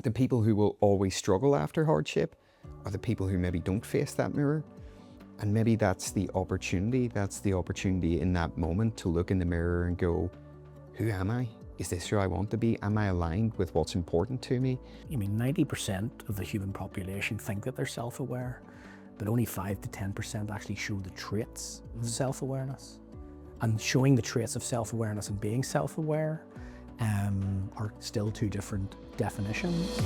The people who will always struggle after hardship are the people who maybe don't face that mirror. And maybe that's the opportunity in that moment to look in the mirror and go, who am I? Is this who I want to be? Am I aligned with what's important to me? 90% of the human population think that they're self-aware, but only 5 to 10% actually show the traits of self-awareness. And showing the traits of self-awareness and being self-aware are still two different definitions.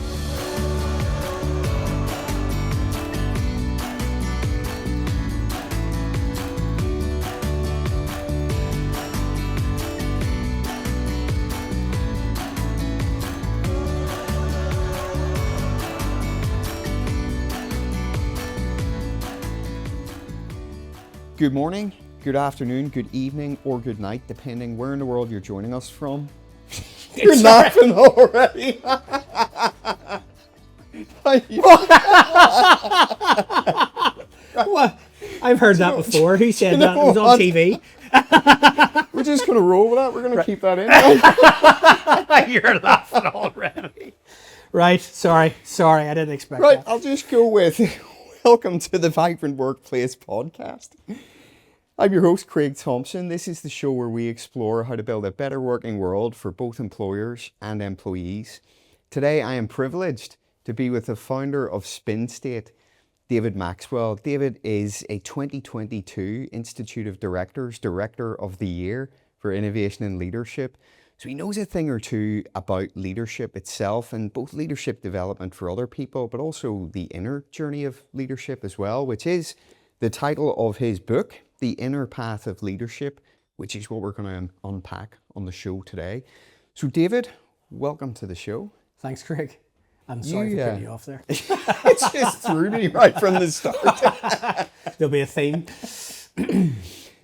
Good morning, good afternoon, good evening, or good night, depending where in the world you're joining us from. You're laughing already. What? I've heard that before. Who said that? It was on TV. We're just going to roll with that. We're going to keep that in. You're laughing already. Right. Sorry. I didn't expect Right, that. I'll just go with welcome to the Vibrant Workplace podcast. I'm your host, Craig Thompson. This is the show where we explore how to build a better working world for both employers and employees. Today, I am privileged to be with the founder of SpinState, David Maxwell. David is a 2022 Institute of Directors Director of the Year for Innovation and Leadership. So he knows a thing or two about leadership itself and both leadership development for other people, but also the inner journey of leadership as well, which is the title of his book, The Inner Path of Leadership, which is what we're going to unpack on the show today. So David, welcome to the show. Thanks, Craig. I'm sorry for putting you off there. It's just threw me right from the start. There'll be a theme.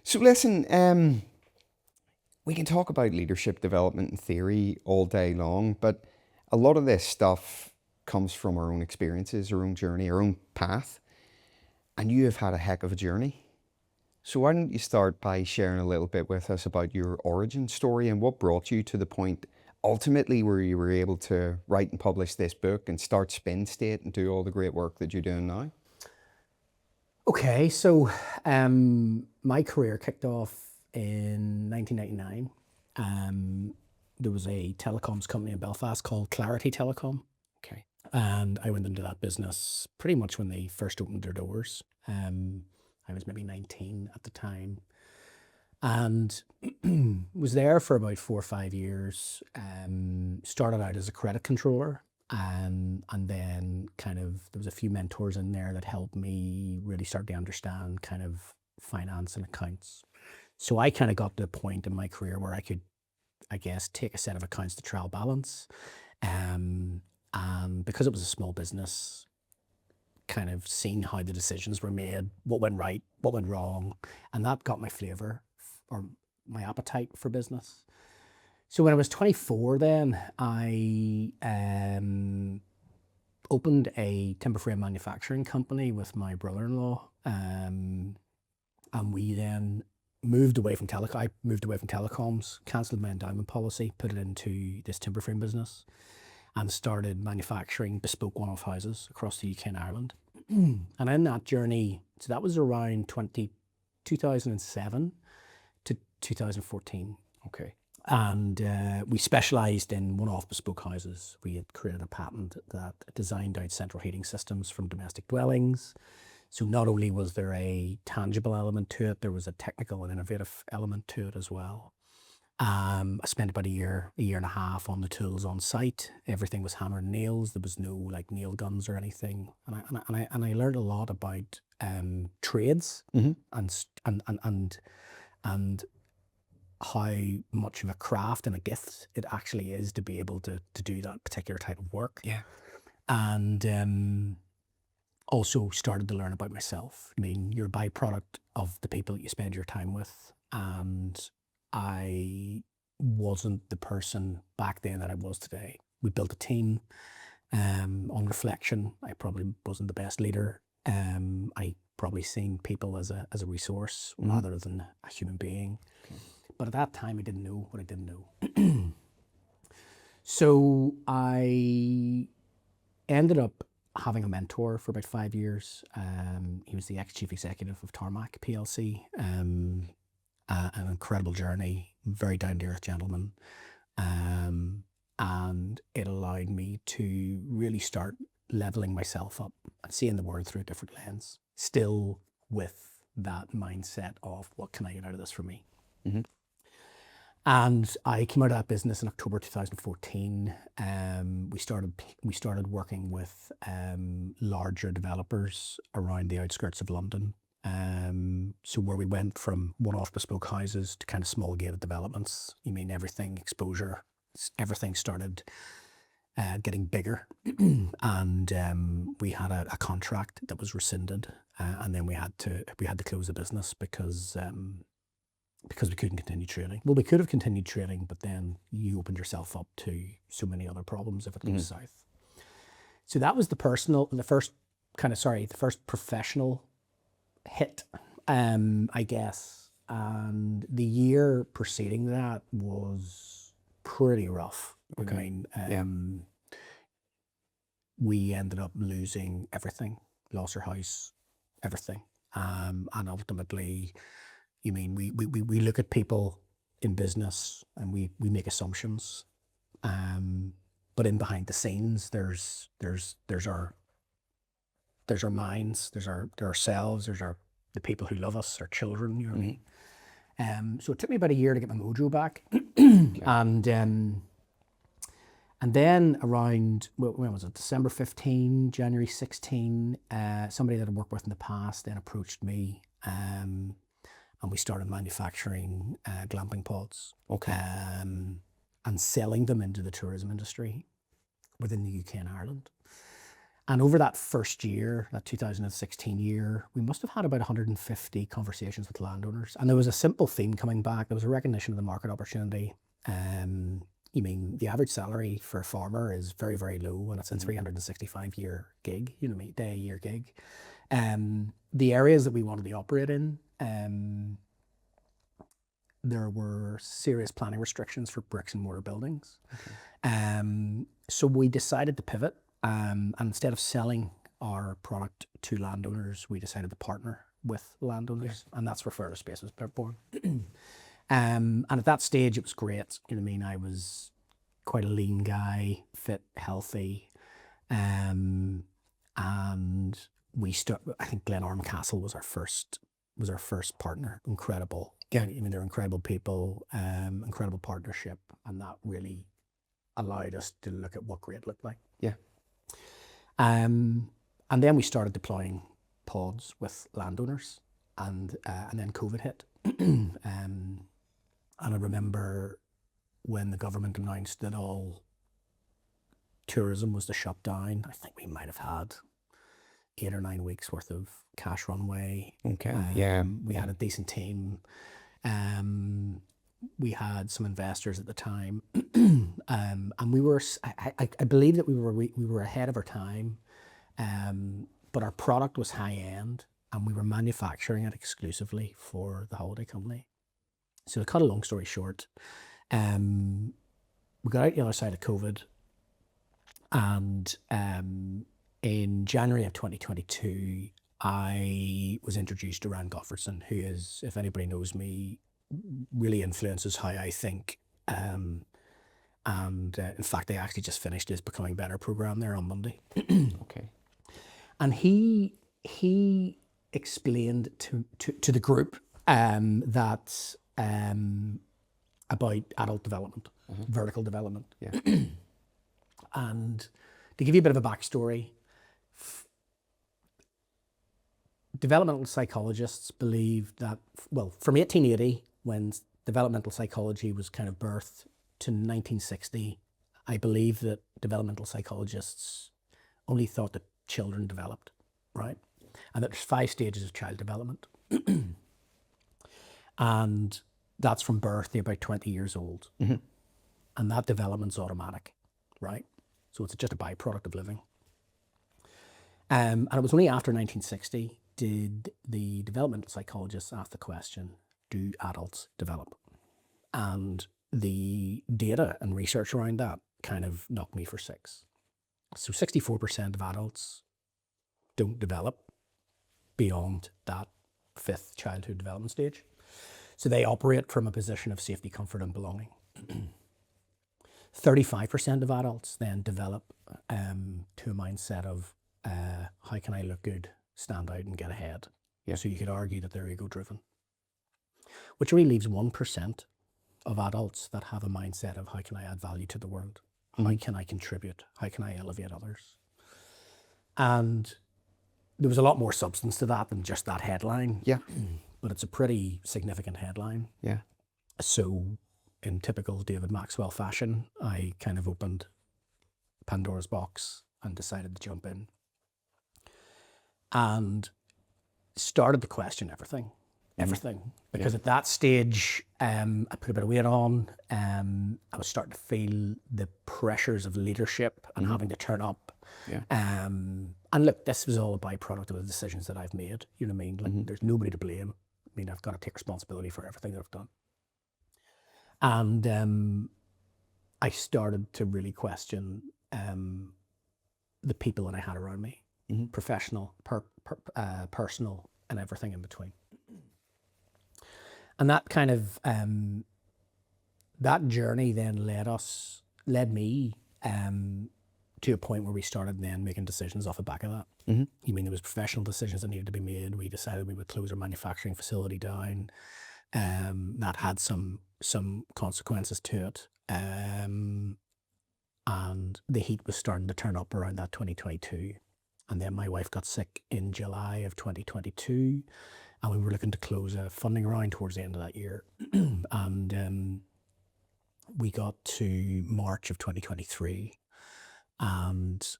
So listen, we can talk about leadership development and theory all day long, but a lot of this stuff comes from our own experiences, our own journey, our own path. And you have had a heck of a journey. So why don't you start by sharing a little bit with us about your origin story and what brought you to the point ultimately where you were able to write and publish this book and start SpinState and do all the great work that you're doing now? Okay, so my career kicked off in 1999. There was a telecoms company in Belfast called Clarity Telecom. Okay. And I went into that business pretty much when they first opened their doors. I was maybe 19 at the time and was there for about 4 or 5 years. Started out as a credit controller and then kind of there was a few mentors in there that helped me really start to understand kind of finance and accounts. So I kind of got to a point in my career where I could, I guess, take a set of accounts to trial balance. And because it was a small business, kind of seeing how the decisions were made, what went right, what went wrong, and that got my flavor or my appetite for business. So when I was 24 then, I opened a timber frame manufacturing company with my brother-in-law, and we then moved away from telecoms, cancelled my endowment policy, put it into this timber frame business, and started manufacturing bespoke one-off houses across the UK and Ireland. And in that journey, so that was around 2007 to 2014. Okay. And we specialised in one-off bespoke houses. We had created a patent that designed out central heating systems from domestic dwellings. So not only was there a tangible element to it, there was a technical and innovative element to it as well. I spent about a year and a half on the tools on site. Everything was hammer and nails. There was no like nail guns or anything. And I learned a lot about trades and how much of a craft and a gift it actually is to be able to do that particular type of work. Yeah. And also started to learn about myself. I mean, you're a byproduct of the people that you spend your time with, and I wasn't the person back then that I was today. We built a team. On reflection, I probably wasn't the best leader. I probably seen people as a resource rather than a human being. Okay. But at that time, I didn't know what I didn't know. So I ended up having a mentor for about 5 years. He was the ex-chief executive of Tarmac PLC. An incredible journey, very down-to-earth gentleman. And it allowed me to really start leveling myself up and seeing the world through a different lens, still with that mindset of what can I get out of this for me. Mm-hmm. And I came out of that business in October 2014. We started working with larger developers around the outskirts of London. So where we went from one-off bespoke houses to kind of small gated developments. You mean everything exposure, everything started getting bigger, and we had a contract that was rescinded, and then we had to close the business because we couldn't continue trading. Well, we could have continued trading, but then you opened yourself up to so many other problems if it goes south. So that was the first professional hit, I guess. And the year preceding that was pretty rough. Okay. I mean, we ended up losing everything, lost our house, everything. And ultimately, you mean, we look at people in business and we make assumptions. But in behind the scenes, there's our minds, there's ourselves, there's the people who love us, our children, you know what I mean? So it took me about a year to get my mojo back. And then around, when was it? December 15, January 16, somebody that I'd worked with in the past then approached me, and we started manufacturing glamping pods. Okay. And selling them into the tourism industry within the UK and Ireland. And over that first year, that 2016 year, we must have had about 150 conversations with landowners. And there was a simple theme coming back. There was a recognition of the market opportunity. You mean, the average salary for a farmer is very, very low, and it's a 365-year gig, you know what I mean, day-a-year gig. The areas that we wanted to operate in, there were serious planning restrictions for bricks and mortar buildings. Okay. So we decided to pivot, and instead of selling our product to landowners, we decided to partner with landowners, and that's where Further Space was born. And at that stage, it was great. You know what I mean? I was quite a lean guy, fit, healthy, and we I think Glenarm Castle was our first partner. Incredible. Yeah. I mean, they're incredible people, incredible partnership, and that really allowed us to look at what great looked like. Yeah. And then we started deploying pods with landowners, and then COVID hit. And I remember when the government announced that all tourism was to shut down, I think we might have had 8 or 9 weeks worth of cash runway. Okay. We had a decent team. We had some investors at the time, and we were. I believe that we were ahead of our time, but our product was high end, and we were manufacturing it exclusively for the holiday company. So to cut a long story short, we got out the other side of COVID, and in January of 2022, I was introduced to Rand Gottfredson, who is, if anybody knows me, really influences how I think. And in fact, I actually just finished his Becoming Better program there on Monday. Okay. And he explained to the group that about adult development, vertical development. Yeah. And to give you a bit of a backstory, developmental psychologists believe that, well, from 1880, when developmental psychology was kind of birthed, to 1960, I believe that developmental psychologists only thought that children developed, right? And that there's 5 stages of child development. And that's from birth to about 20 years old. And that development's automatic, right? So it's just a byproduct of living. And it was only after 1960 did the developmental psychologists ask the question, do adults develop? And the data and research around that kind of knocked me for 6. So 64% of adults don't develop beyond that 5th childhood development stage. So they operate from a position of safety, comfort, and belonging. 35% of adults then develop to a mindset of how can I look good, stand out, and get ahead. Yeah. So you could argue that they're ego-driven, which really leaves 1% of adults that have a mindset of how can I add value to the world? How can I contribute? How can I elevate others? And there was a lot more substance to that than just that headline. Yeah. But it's a pretty significant headline. Yeah. So in typical David Maxwell fashion, I kind of opened Pandora's box and decided to jump in and started to question everything. Because at that stage, I put a bit of weight on. I was starting to feel the pressures of leadership and having to turn up. Yeah. And look, this was all a byproduct of the decisions that I've made. You know what I mean? Like, there's nobody to blame. I mean, I've got to take responsibility for everything that I've done. And I started to really question the people that I had around me, professional, personal, and everything in between. And that kind of, that journey then led me to a point where we started then making decisions off the back of that. You mean there was professional decisions that needed to be made. We decided we would close our manufacturing facility down. That had some consequences to it. And the heat was starting to turn up around that 2022. And then my wife got sick in July of 2022. And we were looking to close a funding round towards the end of that year. And we got to March of 2023. And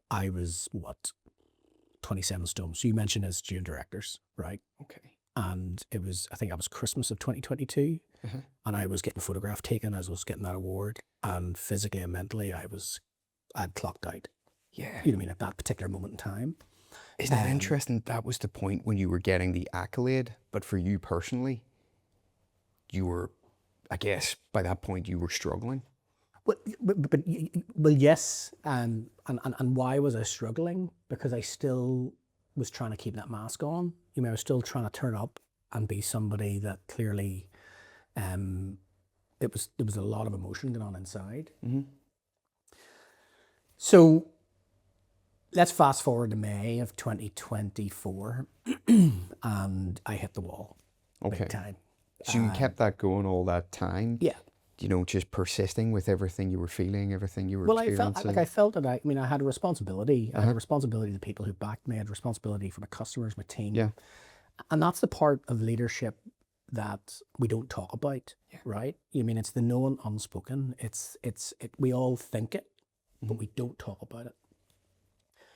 I was, 27 stone. So you mentioned as June directors, right? Okay. And it was, I think that was Christmas of 2022. And I was getting a photograph taken as I was getting that award. And physically and mentally, I'd clocked out. Yeah. You know what I mean? At that particular moment in time. Isn't it interesting? That was the point when you were getting the accolade, but for you personally, you were, I guess, by that point, you were struggling. Well, yes. And why was I struggling? Because I still was trying to keep that mask on. You know, I was still trying to turn up and be somebody that clearly, there was a lot of emotion going on inside. So let's fast forward to May of 2024, and I hit the wall big time. So you kept that going all that time? Yeah. You know, just persisting with everything you were feeling, everything you were experiencing? I felt that I had a responsibility. I had a responsibility to the people who backed me. I had a responsibility for my customers, my team. Yeah. And that's the part of leadership that we don't talk about, right? You mean it's the known unspoken. We all think it, but we don't talk about it.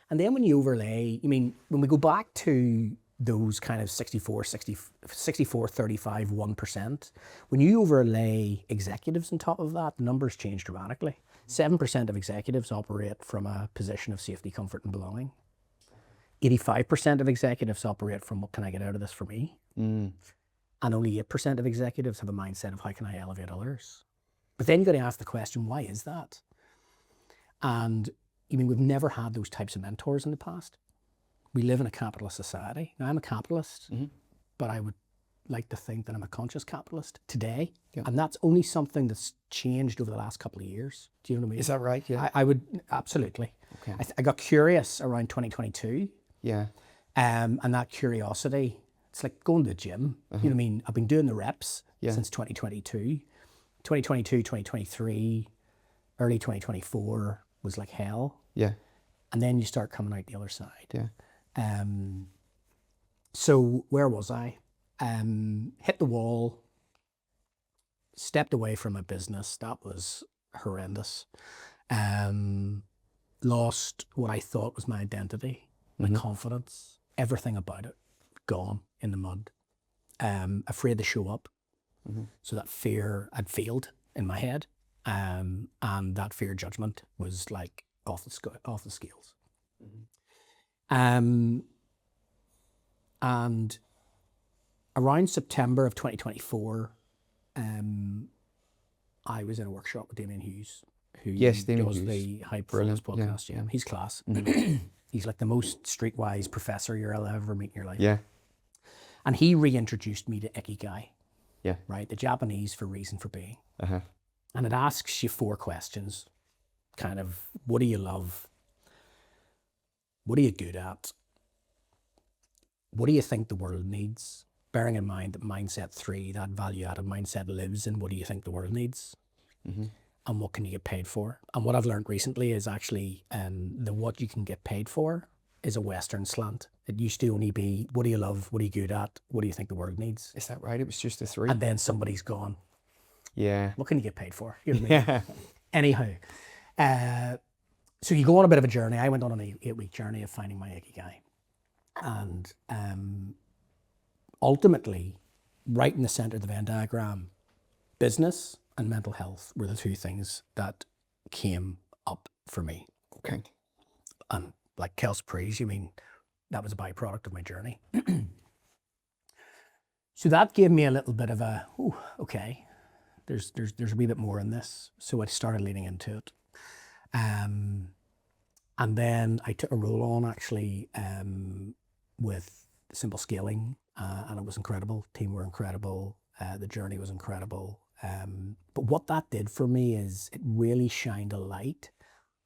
And then when you overlay, when we go back to those kind of 64, 35, 1%, when you overlay executives on top of that, the numbers change dramatically. 7% of executives operate from a position of safety, comfort, and belonging. 85% of executives operate from what can I get out of this for me? And only 8% of executives have a mindset of how can I elevate others? But then you've got to ask the question, why is that? And we've never had those types of mentors in the past. We live in a capitalist society. Now, I'm a capitalist, but I would like to think that I'm a conscious capitalist today. Yeah. And that's only something that's changed over the last couple of years. Do you know what I mean? Is that right? Yeah. I would, absolutely. Okay. I got curious around 2022. Yeah. And that curiosity, it's like going to the gym. You know what I mean? I've been doing the reps since 2022. 2022, 2023, early 2024 was like hell. Yeah. And then you start coming out the other side. Yeah. So where was I? Hit the wall, stepped away from my business. That was horrendous. Lost what I thought was my identity, my confidence, everything about it, gone in the mud. Afraid to show up. So that fear had failed in my head. And that fear judgment was like off the scales. And around September of 2024, I was in a workshop with Damien Hughes, who Yes, Damien does Hughes. the High Performance Brilliant, yeah, podcast. Yeah, he's class. He's like the most streetwise professor you'll ever meet in your life. Yeah, And he reintroduced me to Ikigai, yeah. right? The Japanese for reason for being. Uh-huh. And it asks you 4 questions, kind of, what do you love? What are you good at? What do you think the world needs? Bearing in mind that mindset 3, that value-added mindset, lives in what do you think the world needs? And what can you get paid for? And what I've learned recently is actually the what you can get paid for is a Western slant. It used to only be, what do you love? What are you good at? What do you think the world needs? Is that right? It was just a 3? And then somebody's gone, Yeah. what can you get paid for? You know what I mean? Yeah. Anyhow, so you go on a bit of a journey. I went on an 8-week journey of finding my Ikigai. And ultimately, right in the center of the Venn diagram, business and mental health were the 2 things that came up for me. Okay. And like Kelsey Praise, you mean, that was a byproduct of my journey. So that gave me a little bit of a, okay, there's a wee bit more in this. So I started leaning into it. And then I took a role on actually with Simple Scaling, and it was incredible. Team were incredible. The journey was incredible. But what that did for me is it really shined a light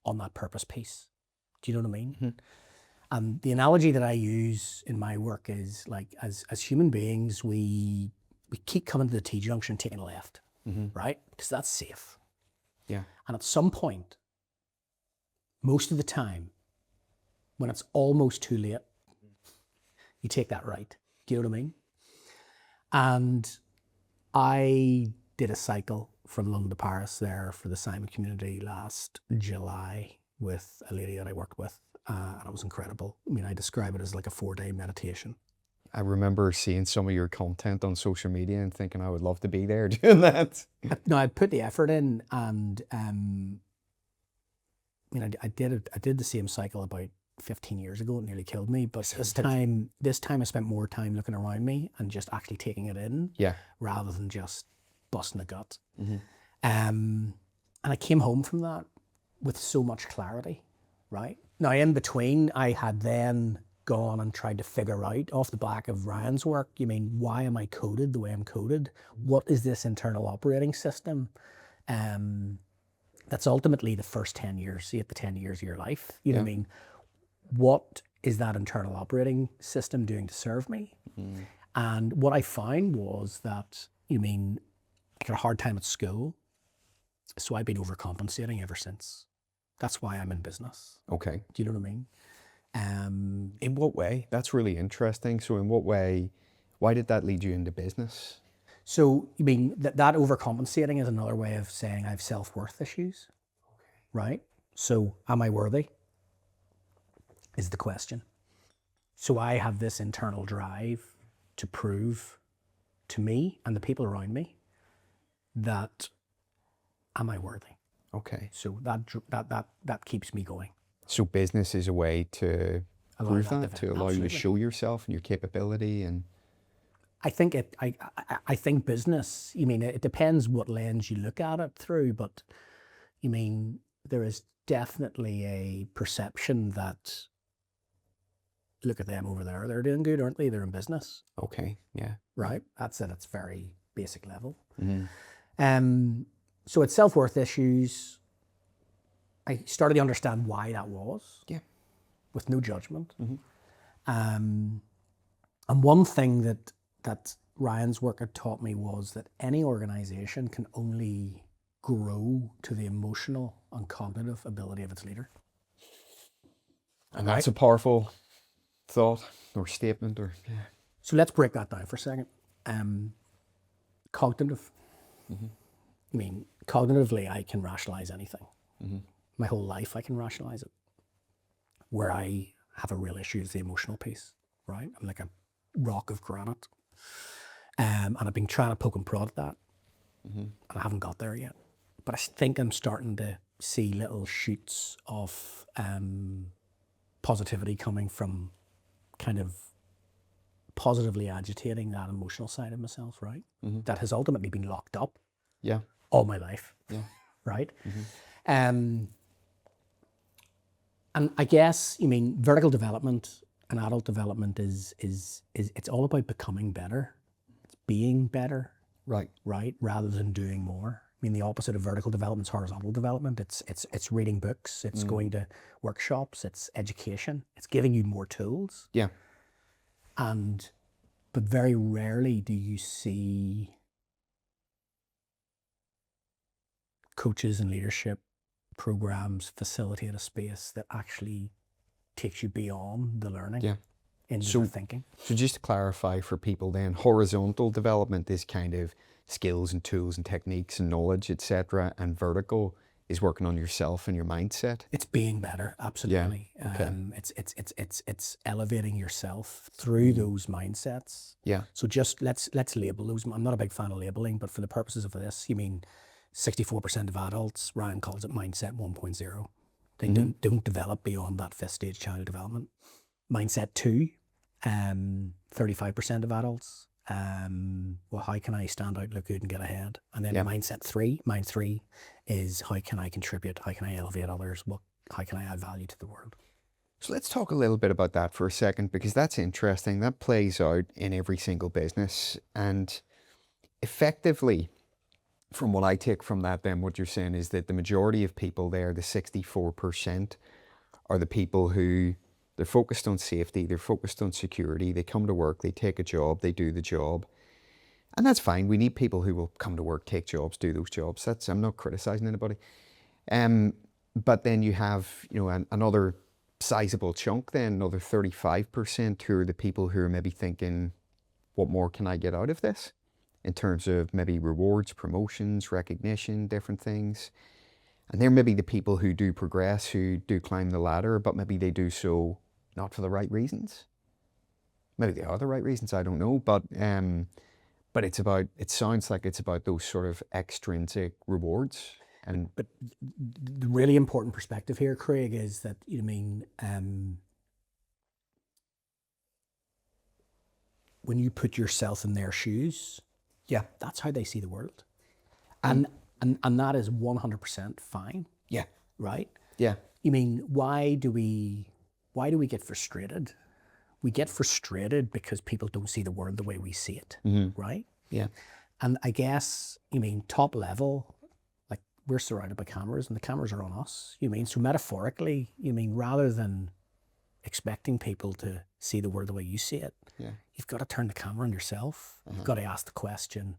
on that purpose piece. Do you know what I mean? And the analogy that I use in my work is like, as human beings, we keep coming to the T-junction, taking a left, right? Because that's safe. Yeah. And at some point, most of the time, when it's almost too late, you take that right. Do you know what I mean? And I did a cycle from London to Paris there for the Simon community last July with a lady that I worked with, and it was incredible. I mean, I describe it as like a 4-day meditation. I remember seeing some of your content on social media and thinking I would love to be there doing that. No, I'd put the effort in, and I mean, I did the same cycle about 15 years ago. It nearly killed me, but this time I spent more time looking around me and just actually taking it in, rather than just busting the gut. And I came home from that with so much clarity, right? Now, in between, I had then gone and tried to figure out, off the back of Ryan's work, you mean, why am I coded the way I'm coded? What is this internal operating system? That's ultimately the first 10 years, see, at the 10 years of your life. You know what I mean? What is that internal operating system doing to serve me? And what I found was that, you mean, I had a hard time at school, so I've been overcompensating ever since. That's why I'm in business. Okay. Do you know what I mean? In what way? That's really interesting. So in what way, why did that lead you into business? So, you mean, that overcompensating is another way of saying I have self-worth issues, right? So, am I worthy? Is the question. So I have this internal drive to prove to me and the people around me that am I worthy? Okay. So that keeps me going. So business is a way to prove that, to allow you to Absolutely. show yourself and your capability. And I think I think business, you mean, it depends what lens you look at it through, but you mean, there is definitely a perception that, look at them over there, they're doing good, aren't they? They're in business. okay, yeah. Right? That's at its very basic level. Mm-hmm. So it's self-worth issues. I started to understand why that was. Yeah. With no judgment. Mm-hmm. And one thing that Ryan's work had taught me was that any organization can only grow to the emotional and cognitive ability of its leader. And that's a powerful thought or statement, or So let's break that down for a second. Cognitive. I mean, cognitively, I can rationalize anything. My whole life, I can rationalize it. Where I have a real issue is the emotional piece, right? I'm like a rock of granite. And I've been trying to poke and prod at that. And I haven't got there yet. But I think I'm starting to see little shoots of positivity coming from kind of positively agitating that emotional side of myself, right? That has ultimately been locked up yeah. all my life, Yeah. right? And I guess, vertical development and adult development is it's all about becoming better. It's being better, Right. rather than doing more. The opposite of vertical development is horizontal development. It's reading books, it's going to workshops, it's education, it's giving you more tools. Yeah. But very rarely do you see coaches and leadership programs facilitate a space that actually takes you beyond the learning into the thinking. So just to clarify for people then, horizontal development is kind of skills and tools and techniques and knowledge, etc. And vertical is working on yourself and your mindset. It's being better, absolutely. Yeah. Okay. It's elevating yourself through those mindsets. Yeah. So just let's label those. I'm not a big fan of labeling, but for the purposes of this, 64% of adults, Ryan calls it mindset 1.0. They don't develop beyond that fifth stage child development. Mindset 2, 35% of adults. Well, how can I stand out, look good, and get ahead? And then mindset 3, mind 3 is how can I contribute? How can I elevate others? How can I add value to the world? So let's talk a little bit about that for a second, because that's interesting. That plays out in every single business. And effectively, from what I take from that, then what you're saying is that the majority of people there, the 64%, are the people who they're focused on safety, they're focused on security, they come to work, they take a job, they do the job. And that's fine. We need people who will come to work, take jobs, do those jobs. I'm not criticizing anybody. But then you have, another sizable chunk then, another 35% who are the people who are maybe thinking, what more can I get out of this? In terms of maybe rewards, promotions, recognition, different things. And they're maybe the people who do progress, who do climb the ladder, but maybe they do so not for the right reasons. Maybe they are the right reasons, I don't know. But it sounds like it's about those sort of extrinsic rewards. But the really important perspective here, Craig, is that when you put yourself in their shoes, that's how they see the world, and that is 100% fine. Yeah. Right. Yeah. Why do we get frustrated? We get frustrated because people don't see the world the way we see it. Right. Yeah. And I guess top level. We're surrounded by cameras and the cameras are on us. So metaphorically, rather than expecting people to see the world the way you see it, you've got to turn the camera on yourself. You've got to ask the question,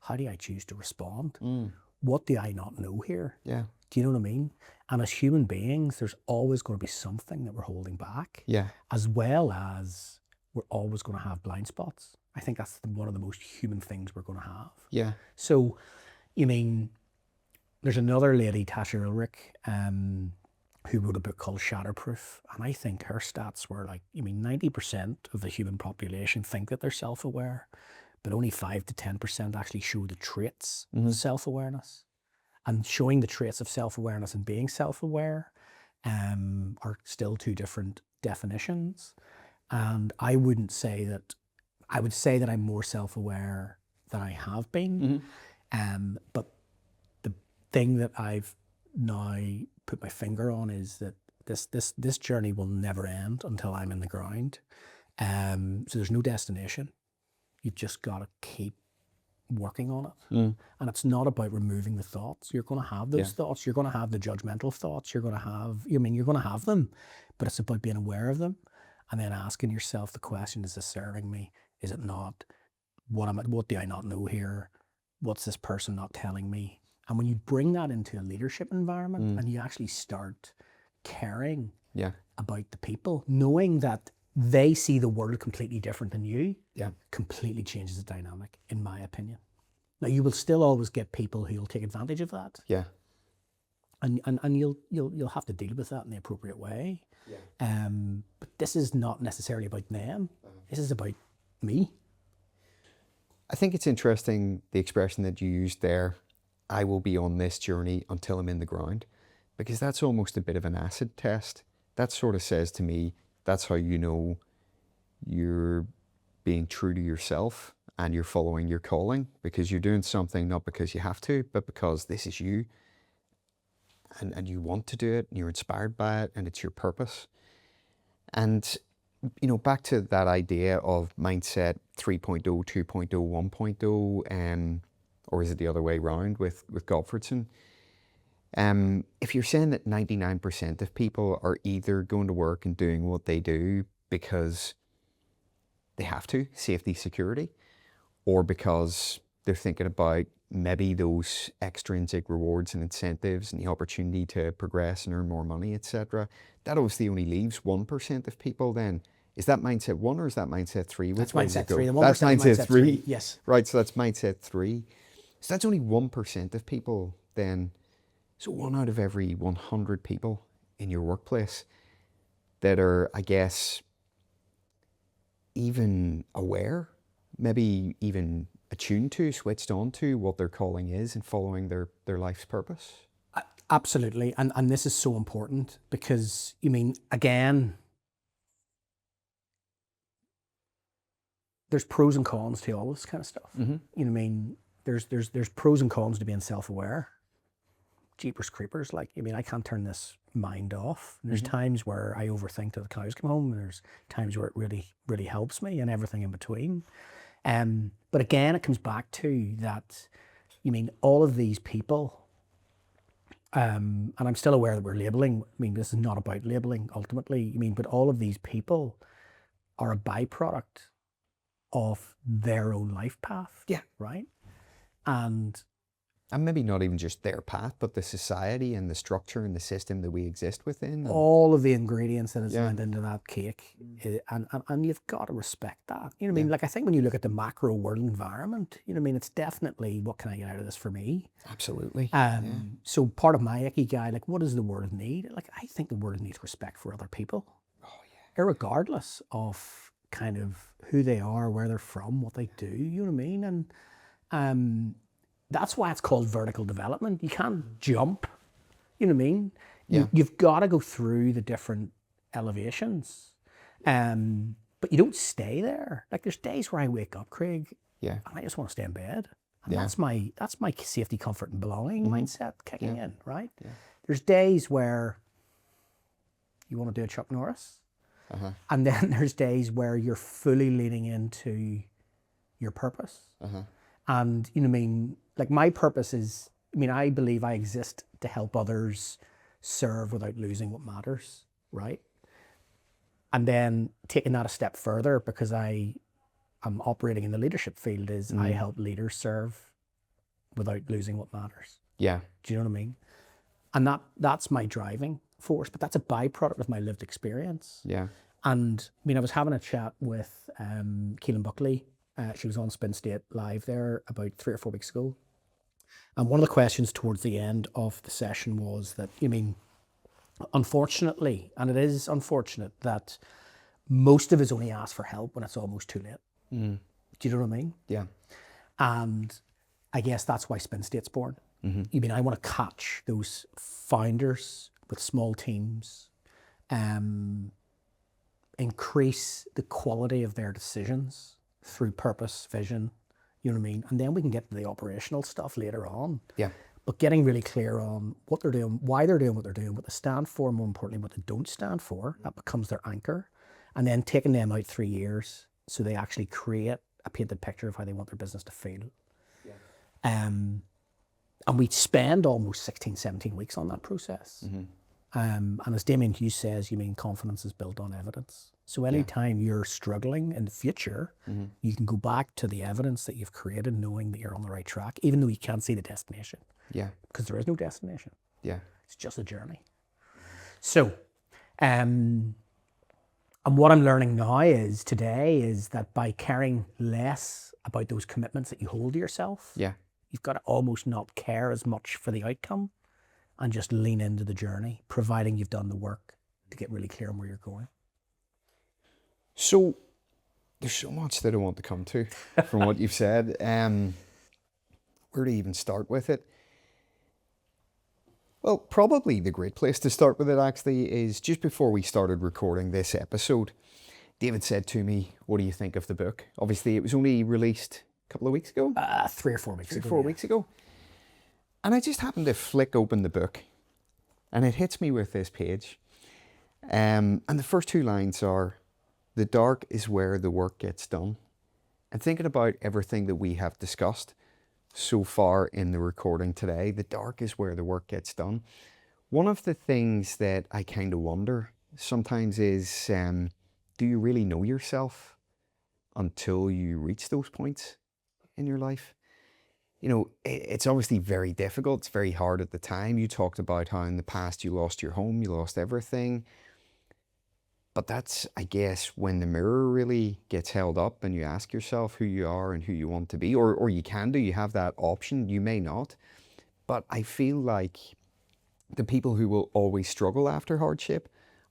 how do I choose to respond? What do I not know here? Yeah. Do you know what I mean? And as human beings, there's always going to be something that we're holding back. Yeah. As well as we're always going to have blind spots. I think that's one of the most human things we're going to have. Yeah. So, there's another lady, Tasha Ulrich, who wrote a book called Shatterproof. And I think her stats were 90% of the human population think that they're self-aware, but only 5 to 10% actually show the traits of self-awareness. And showing the traits of self-awareness and being self-aware are still two different definitions. And I would say that I'm more self-aware than I have been. But thing that I've now put my finger on is that this journey will never end until I'm in the ground. So there's no destination. You've just got to keep working on it. And it's not about removing the thoughts. You're going to have those thoughts. You're going to have the judgmental thoughts. You're going to have them, but it's about being aware of them and then asking yourself the question, is this serving me? Is it not? What do I not know here? What's this person not telling me? And when you bring that into a leadership environment and you actually start caring about the people, knowing that they see the world completely different than you, completely changes the dynamic, in my opinion. Now, you will still always get people who will take advantage of that. Yeah. And you'll have to deal with that in the appropriate way. Yeah. But this is not necessarily about them. This is about me. I think it's interesting, the expression that you used there, I will be on this journey until I'm in the ground, because that's almost a bit of an acid test. That sort of says to me, that's how you know you're being true to yourself and you're following your calling, because you're doing something not because you have to, but because this is you. and you want to do it, and you're inspired by it, and it's your purpose. And, back to that idea of mindset 3.0, 2.0, 1.0, or is it the other way around with Gottfredson? If you're saying that 99% of people are either going to work and doing what they do because they have to, safety, security, or because they're thinking about maybe those extrinsic rewards and incentives and the opportunity to progress and earn more money, etc., that obviously only leaves 1% of people then. Is that mindset 1 or is that mindset 3? That's mindset 3. That's mindset 3. Yes. Right, so that's mindset 3. So that's only 1% of people then. So 1 out of every 100 people in your workplace that are, I guess, even aware, maybe even attuned to, switched on to what their calling is and following their life's purpose. Absolutely. And this is so important because, again, there's pros and cons to all this kind of stuff. Mm-hmm. There's pros and cons to being self-aware. Jeepers creepers, I can't turn this mind off. There's times where I overthink till the cows come home, and there's times where it really, really helps me, and everything in between. But again, it comes back to that, all of these people, and I'm still aware that we're labeling. This is not about labeling ultimately, but all of these people are a byproduct of their own life path. Yeah. Right? And maybe not even just their path, but the society and the structure and the system that we exist within. All of the ingredients that went into that cake. And you've got to respect that. I think when you look at the macro world environment, it's definitely, what can I get out of this for me? Absolutely. So part of my ikigai, what does the world need? I think the world needs respect for other people. Oh, yeah. Irregardless of kind of who they are, where they're from, what they do, you know what I mean? And that's why it's called vertical development. You can't jump, you know what I mean? You've got to go through the different elevations, but you don't stay there. There's days where I wake up, Craig, and I just want to stay in bed. And that's my safety, comfort, and belonging mindset kicking in, right? Yeah. There's days where you want to do a Chuck Norris, and then there's days where you're fully leaning into your purpose. And my purpose is, I believe I exist to help others serve without losing what matters, right? And then taking that a step further, because I'm operating in the leadership field, is I help leaders serve without losing what matters. Yeah. Do you know what I mean? And that's my driving force, but that's a byproduct of my lived experience. Yeah. And I was having a chat with Keelan Buckley. She was on SpinState Live there about 3 or 4 weeks ago. And one of the questions towards the end of the session was that, unfortunately, and it is unfortunate, that most of us only ask for help when it's almost too late. Do you know what I mean? Yeah. And I guess that's why SpinState's born. I want to catch those founders with small teams, increase the quality of their decisions through purpose, vision, you know what I mean? And then we can get to the operational stuff later on. Yeah. But getting really clear on what they're doing, why they're doing what they're doing, what they stand for, more importantly, what they don't stand for, that becomes their anchor. And then taking them out 3 years so they actually create a painted picture of how they want their business to feel. Yeah. And we spend almost 16, 17 weeks on that process. And as Damien Hughes says, confidence is built on evidence. So anytime you're struggling in the future, you can go back to the evidence that you've created, knowing that you're on the right track, even though you can't see the destination. Yeah. Because there is no destination. Yeah. It's just a journey. So, and what I'm learning now is that by caring less about those commitments that you hold to yourself, you've got to almost not care as much for the outcome and just lean into the journey, providing you've done the work to get really clear on where you're going. So there's so much that I want to come to from what you've said. Where to even start with it? Well, probably the great place to start with it actually is just before we started recording this episode, David said to me, what do you think of the book? Obviously, it was only released a couple of weeks ago. 3 or 4 weeks ago. 3 or 4 weeks ago. And I just happened to flick open the book And it hits me with this page. And the first two lines are, "The dark is where the work gets done." And thinking about everything that we have discussed so far in the recording today, the dark is where the work gets done. One of the things that I kind of wonder sometimes is, do you really know yourself until you reach those points in your life? You know, it's obviously very difficult. It's very hard at the time. You talked about how in the past you lost your home, you lost everything. But that's, I guess, when the mirror really gets held up and you ask yourself who you are and who you want to be, or you can do, you have that option, you may not. But I feel like the people who will always struggle after hardship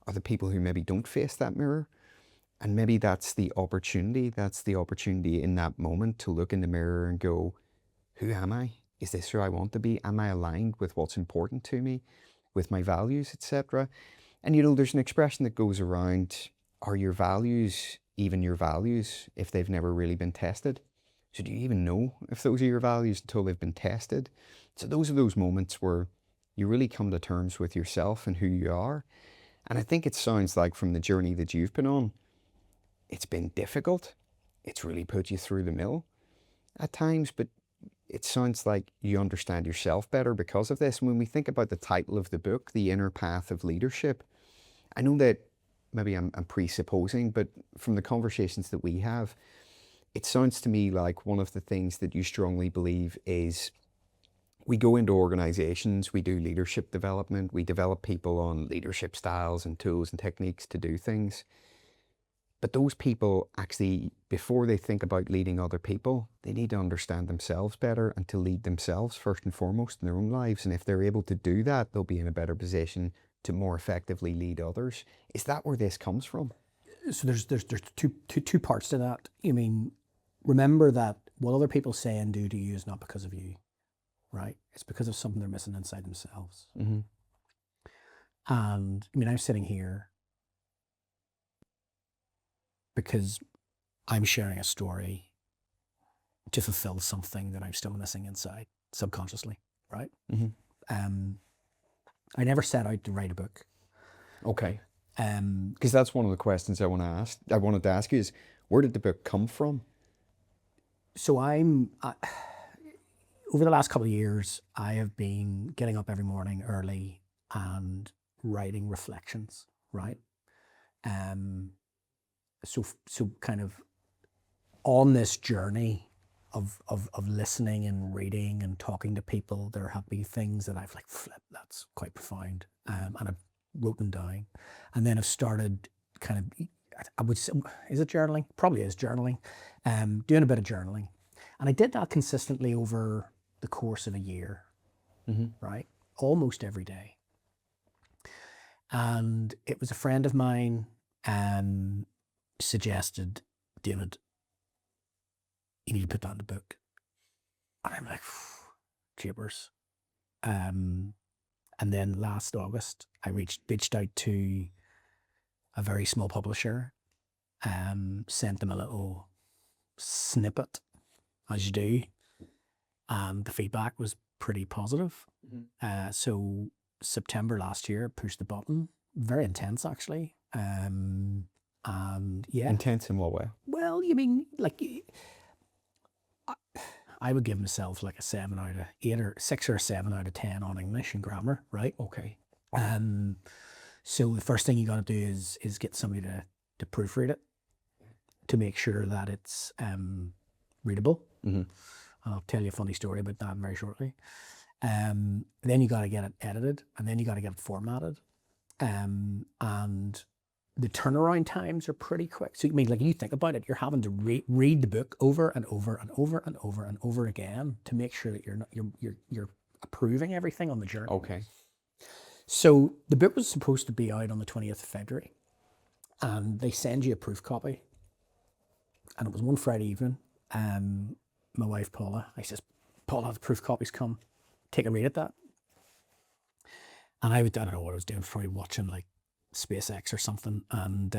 are the people who maybe don't face that mirror. And maybe that's the opportunity in that moment to look in the mirror and go, who am I? Is this who I want to be? Am I aligned with what's important to me, with my values, etc.? And you know, there's an expression that goes around, are your values even your values if they've never really been tested? So do you even know if those are your values until they've been tested? So those are those moments where you really come to terms with yourself and who you are. And I think it sounds like from the journey that you've been on, it's been difficult. It's really put you through the mill at times, but it sounds like you understand yourself better because of this. And when we think about the title of the book, The Inner Path of Leadership, I know that maybe I'm presupposing, but from the conversations that we have, it sounds to me like one of the things that you strongly believe is we go into organizations, we do leadership development, we develop people on leadership styles and tools and techniques to do things. But those people actually, before they think about leading other people, they need to understand themselves better and to lead themselves first and foremost in their own lives. And if they're able to do that, they'll be in a better position to more effectively lead others. Is that where this comes from? So there's two parts to that. I mean, remember that what other people say and do to you is not because of you, right? It's because of something they're missing inside themselves. Mm-hmm. And I mean, I'm sitting here because I'm sharing a story to fulfill something that I'm still missing inside subconsciously, right? Mm-hmm. I never set out to write a book. Okay. Because that's one of the questions I wanted to ask you is, where did the book come from? So over the last couple of years, I have been getting up every morning early and writing reflections, right? So kind of on this journey of listening and reading and talking to people, there have been things that I've like, flip, that's quite profound. And I've written down. And then I've started kind of, I would say, is it journaling? Probably is journaling. Doing a bit of journaling. And I did that consistently over the course of a year, Mm-hmm. right? Almost every day. And it was a friend of mine suggested, David, you need to put that in the book. And I'm like, jeepers. And then last August, I reached out to a very small publisher, sent them a little snippet, as you do, and the feedback was pretty positive. Mm-hmm. So September last year, pushed the button. Very intense, actually. And yeah. Intense in what way? Well, you mean, like, I would give myself like a 7 out of 8 or 6 or 7 out of 10 on English and grammar, right? Okay. So the first thing you got to do is get somebody to proofread it to make sure that it's readable. Mm-hmm. I'll tell you a funny story about that very shortly. Then you got to get it edited, and then you got to get it formatted. And the turnaround times are pretty quick. So you think about it, you're having to read the book over and over and over and over and over again to make sure that you're approving everything on the journey. Okay. So the book was supposed to be out on the 20th of February, and they send you a proof copy. And it was one Friday evening. My wife Paula, I says, Paula, the proof copies come. Take a read at that. And I don't know what I was doing, probably watching like SpaceX or something. And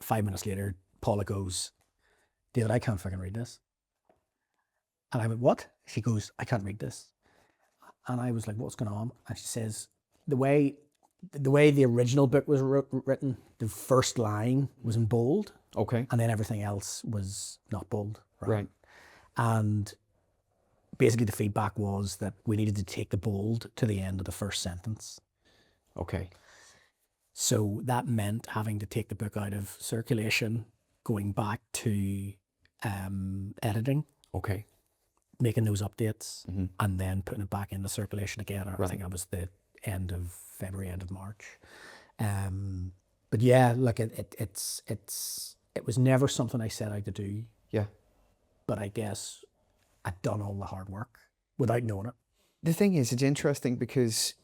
5 minutes later, Paula goes, David, I can't fucking read this. And I went, what? She goes, I can't read this. And I was like, what's going on? And she says, the way the original book was written, the first line was in bold, Okay. and then everything else was not bold. Right. And basically the feedback was that we needed to take the bold to the end of the first sentence. Okay. So that meant having to take the book out of circulation, going back to editing, Okay. making those updates, and then putting it back into circulation again. I think that was the end of February, end of March. But yeah, look, it was never something I set out to do. Yeah. But I guess I'd done all the hard work without knowing it. The thing is, it's interesting because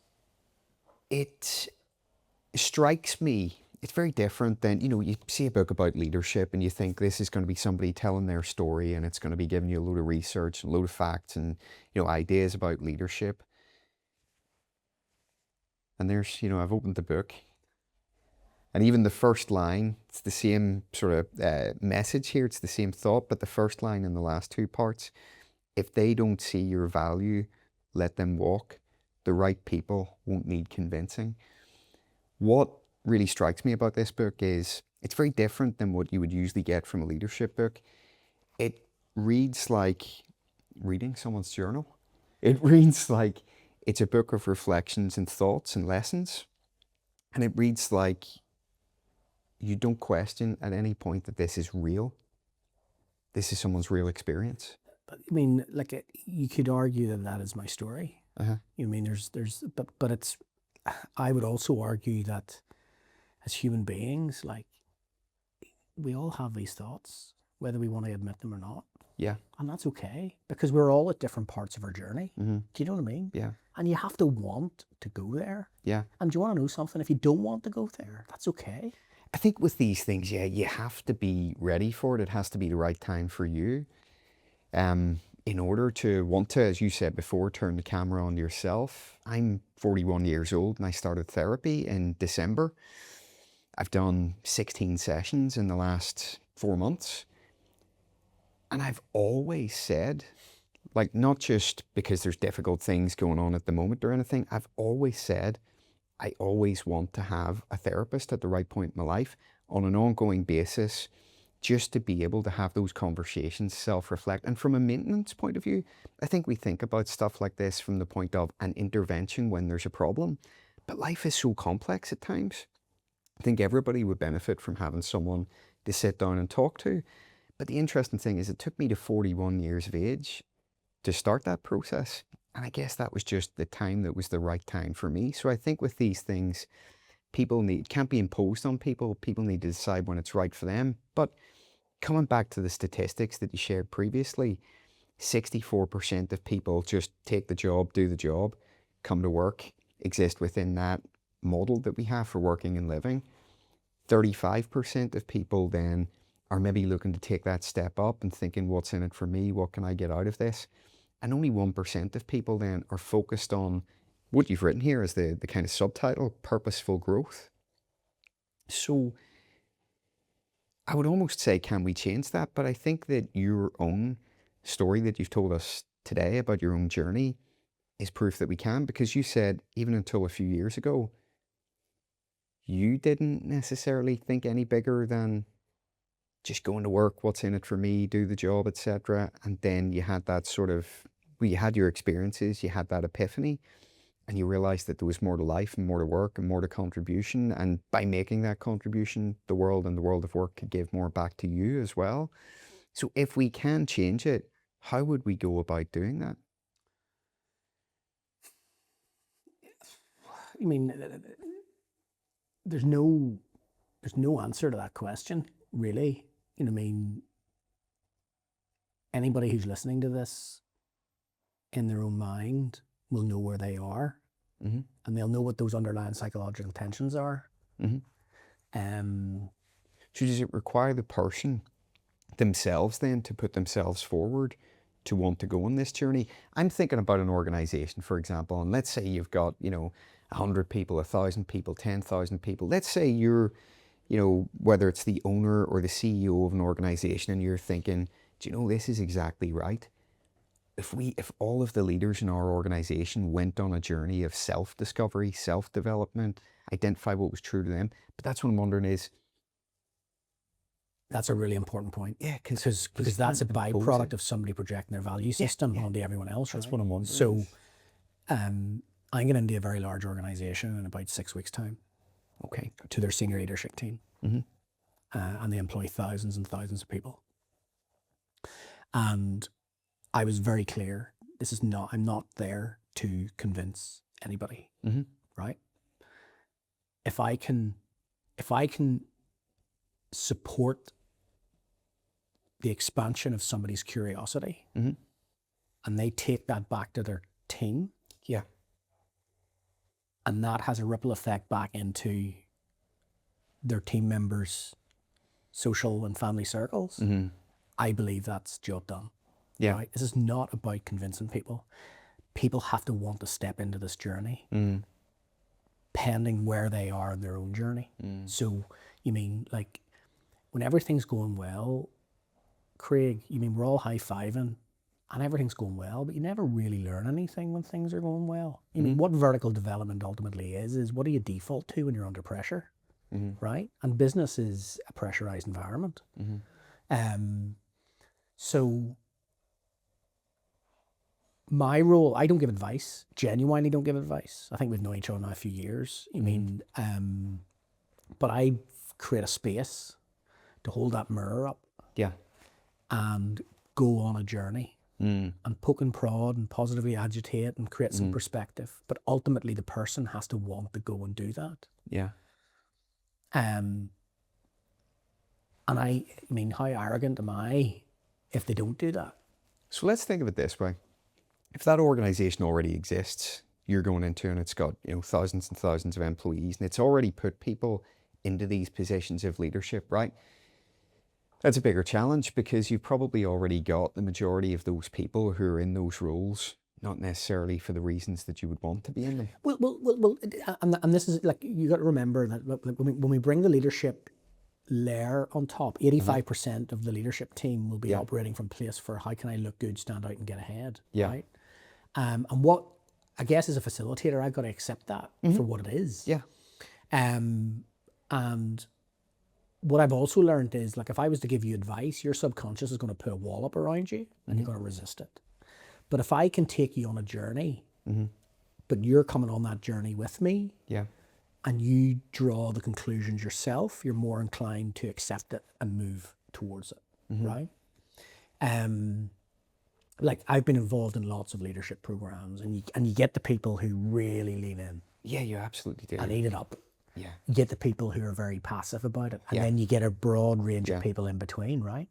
it strikes me, it's very different than, you see a book about leadership and you think this is going to be somebody telling their story and it's going to be giving you a load of research and a load of facts and, ideas about leadership. And there's, I've opened the book and even the first line, it's the same sort of message here. It's the same thought, but the first line and the last two parts, if they don't see your value, let them walk. The right people won't need convincing. What really strikes me about this book is it's very different than what you would usually get from a leadership book. It reads like reading someone's journal. It reads like it's a book of reflections and thoughts and lessons. And it reads like you don't question at any point that this is real. This is someone's real experience. But I mean, like, you could argue that is my story. I mean, but it's, I would also argue that as human beings, like, we all have these thoughts, whether we want to admit them or not. Yeah. And that's okay, because we're all at different parts of our journey. Do you know what I mean? Yeah. And you have to want to go there. Yeah. And do you want to know something? If you don't want to go there, that's okay. I think with these things, you have to be ready for it. It has to be the right time for you. In order to want to, as you said before, turn the camera on yourself. I'm 41 years old and I started therapy in December. I've done 16 sessions in the last 4 months. And I've always said, like, not just because there's difficult things going on at the moment or anything, I've always said, I always want to have a therapist at the right point in my life on an ongoing basis, just to be able to have those conversations, self-reflect. And from a maintenance point of view, I think we think about stuff like this from the point of an intervention when there's a problem. But life is so complex at times. I think everybody would benefit from having someone to sit down and talk to. But the interesting thing is it took me to 41 years of age to start that process. And I guess that was just the time that was the right time for me. So I think with these things, can't be imposed on people. People need to decide when it's right for them. But coming back to the statistics that you shared previously, 64% of people just take the job, do the job, come to work, exist within that model that we have for working and living. 35% of people then are maybe looking to take that step up and thinking, what's in it for me? What can I get out of this? And only 1% of people then are focused on what you've written here as the kind of subtitle, purposeful growth. So I would almost say, can we change that? But I think that your own story that you've told us today about your own journey is proof that we can, because you said even until a few years ago, you didn't necessarily think any bigger than just going to work, what's in it for me, do the job, etc. And then you had that you had your experiences, you had that epiphany, and you realized that there was more to life and more to work and more to contribution. And by making that contribution, the world and the world of work could give more back to you as well. So if we can change it, how would we go about doing that? I mean, there's no answer to that question, really. You know what I mean? Anybody who's listening to this in their own mind will know where they are, and they'll know what those underlying psychological tensions are. So does it require the person themselves then to put themselves forward to want to go on this journey? I'm thinking about an organization, for example, and let's say you've got, 100 people, 1,000 people, 10,000 people. Let's say you're, whether it's the owner or the CEO of an organization, and you're thinking, do you know, this is exactly right. if all of the leaders in our organization went on a journey of self-discovery, self-development, identify what was true to them. But that's what I'm wondering is, that's a really important point. yeah, Because that's a byproduct of somebody projecting their value system onto everyone else. That's right? what I'm wondering. So I'm getting into a very large organization in about 6 weeks' time. Okay. To their senior leadership team. Mm-hmm. And they employ thousands and thousands of people. And I was very clear, I'm not there to convince anybody, Mm-hmm. right? If I can support the expansion of somebody's curiosity, mm-hmm. and they take that back to their team, yeah, and that has a ripple effect back into their team members' social and family circles, mm-hmm. I believe that's job done. Yeah. Right? This is not about convincing people. People have to want to step into this journey, pending where they are in their own journey. So, you mean, like, when everything's going well, Craig, you mean we're all high-fiving and everything's going well, but you never really learn anything when things are going well. You mean, what vertical development ultimately is what do you default to when you're under pressure, right? And business is a pressurized environment. So my role, I don't give advice, genuinely don't give advice. I think we've known each other now a few years. I mean, but I create a space to hold that mirror up. Yeah. And go on a journey and poke and prod and positively agitate and create some perspective. But ultimately the person has to want to go and do that. Yeah. And I mean, how arrogant am I if they don't do that? So let's think of it this way. If that organization already exists, you're going into and it's got, thousands and thousands of employees and it's already put people into these positions of leadership, right? That's a bigger challenge because you've probably already got the majority of those people who are in those roles, not necessarily for the reasons that you would want to be in them. Well, and this is like, you got to remember that when we bring the leadership layer on top, 85% of the leadership team will be operating from a place for how can I look good, stand out and get ahead, right? And what, I guess as a facilitator, I've got to accept that for what it is. Yeah. And what I've also learned is, like, if I was to give you advice, your subconscious is going to put a wall up around you and you're going to resist it. But if I can take you on a journey, but you're coming on that journey with me, and you draw the conclusions yourself, you're more inclined to accept it and move towards it, right? Like, I've been involved in lots of leadership programs, and you get the people who really lean in. Yeah, you absolutely do. And eat it up. Yeah. You get the people who are very passive about it, and then you get a broad range of people in between, right?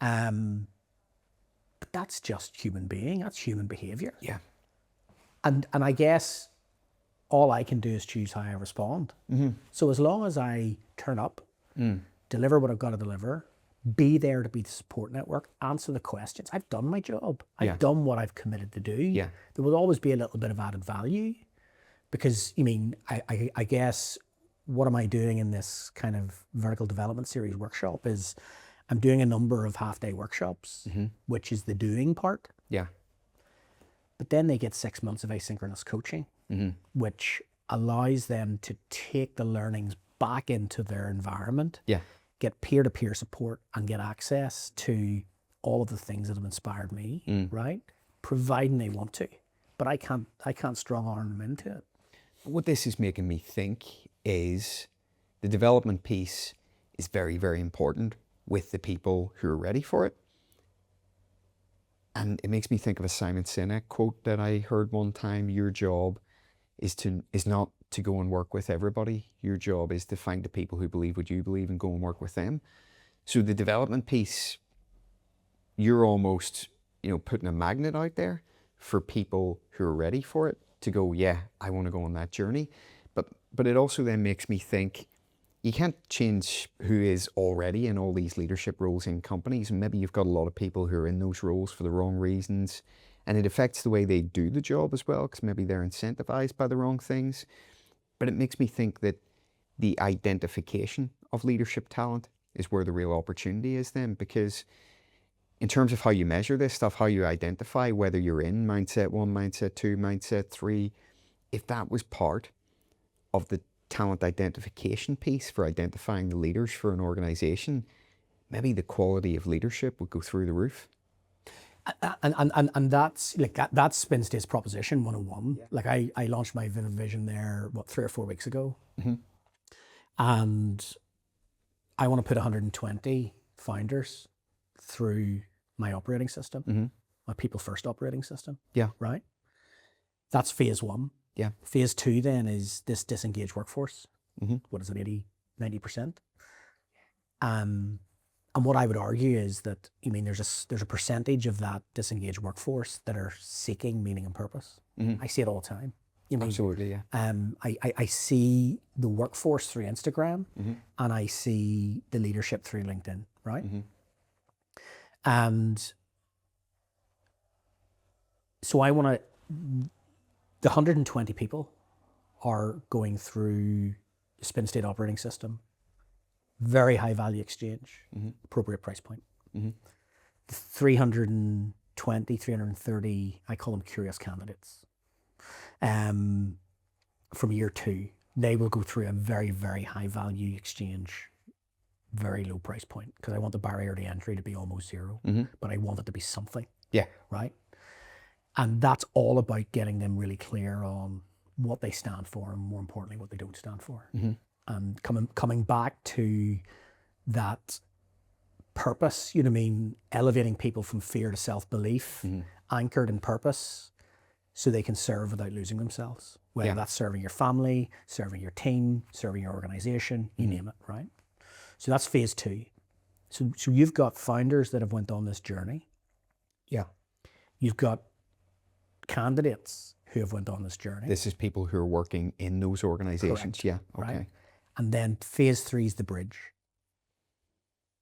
But that's just human being. That's human behavior. Yeah. And I guess all I can do is choose how I respond. So as long as I turn up, deliver what I've got to deliver, be there to be the support network, answer the questions, I've done my job. I've done what I've committed to do. Yeah. There will always be a little bit of added value. Because, I guess, what am I doing in this kind of vertical development series workshop is I'm doing a number of half-day workshops, which is the doing part. Yeah. But then they get 6 months of asynchronous coaching, which allows them to take the learnings back into their environment, get peer-to-peer support, and get access to all of the things that have inspired me, right? Providing they want to. But I can't strong arm them into it. What this is making me think is the development piece is very, very important with the people who are ready for it. And it makes me think of a Simon Sinek quote that I heard one time: your job is not to go and work with everybody. Your job is to find the people who believe what you believe and go and work with them. So the development piece, you're almost, putting a magnet out there for people who are ready for it to go, yeah, I want to go on that journey. But it also then makes me think you can't change who is already in all these leadership roles in companies. And maybe you've got a lot of people who are in those roles for the wrong reasons. And it affects the way they do the job as well, because maybe they're incentivized by the wrong things. But it makes me think that the identification of leadership talent is where the real opportunity is then, because in terms of how you measure this stuff, how you identify whether you're in mindset 1, mindset 2, mindset 3, if that was part of the talent identification piece for identifying the leaders for an organization, maybe the quality of leadership would go through the roof. And that's like that's SpinState's proposition 101. Yeah. Like I launched my vision there 3 or 4 weeks ago, and I want to put 120 founders through my operating system, my people first operating system. Yeah, right. That's phase 1. Yeah. Phase 2 then is this disengaged workforce. What is it, 80-90%? And what I would argue is that, I mean, there's a percentage of that disengaged workforce that are seeking meaning and purpose. I see it all the time. You know, absolutely, yeah. I see the workforce through Instagram, and I see the leadership through LinkedIn, right? And so I want to, the 120 people are going through the SpinState operating system, very high value exchange, appropriate price point. 320, 330, I call them curious candidates. From year 2, they will go through a very, very high value exchange, very low price point, because I want the barrier to entry to be almost zero, but I want it to be something. Yeah. Right? And that's all about getting them really clear on what they stand for and, more importantly, what they don't stand for. And coming back to that purpose, you know what I mean, elevating people from fear to self-belief, anchored in purpose, so they can serve without losing themselves. Whether that's serving your family, serving your team, serving your organization, you name it, right? So that's phase 2. So you've got founders that have went on this journey. Yeah. You've got candidates who have went on this journey. This is people who are working in those organizations. Correct. Yeah. Okay. Right? And then phase 3 is the bridge,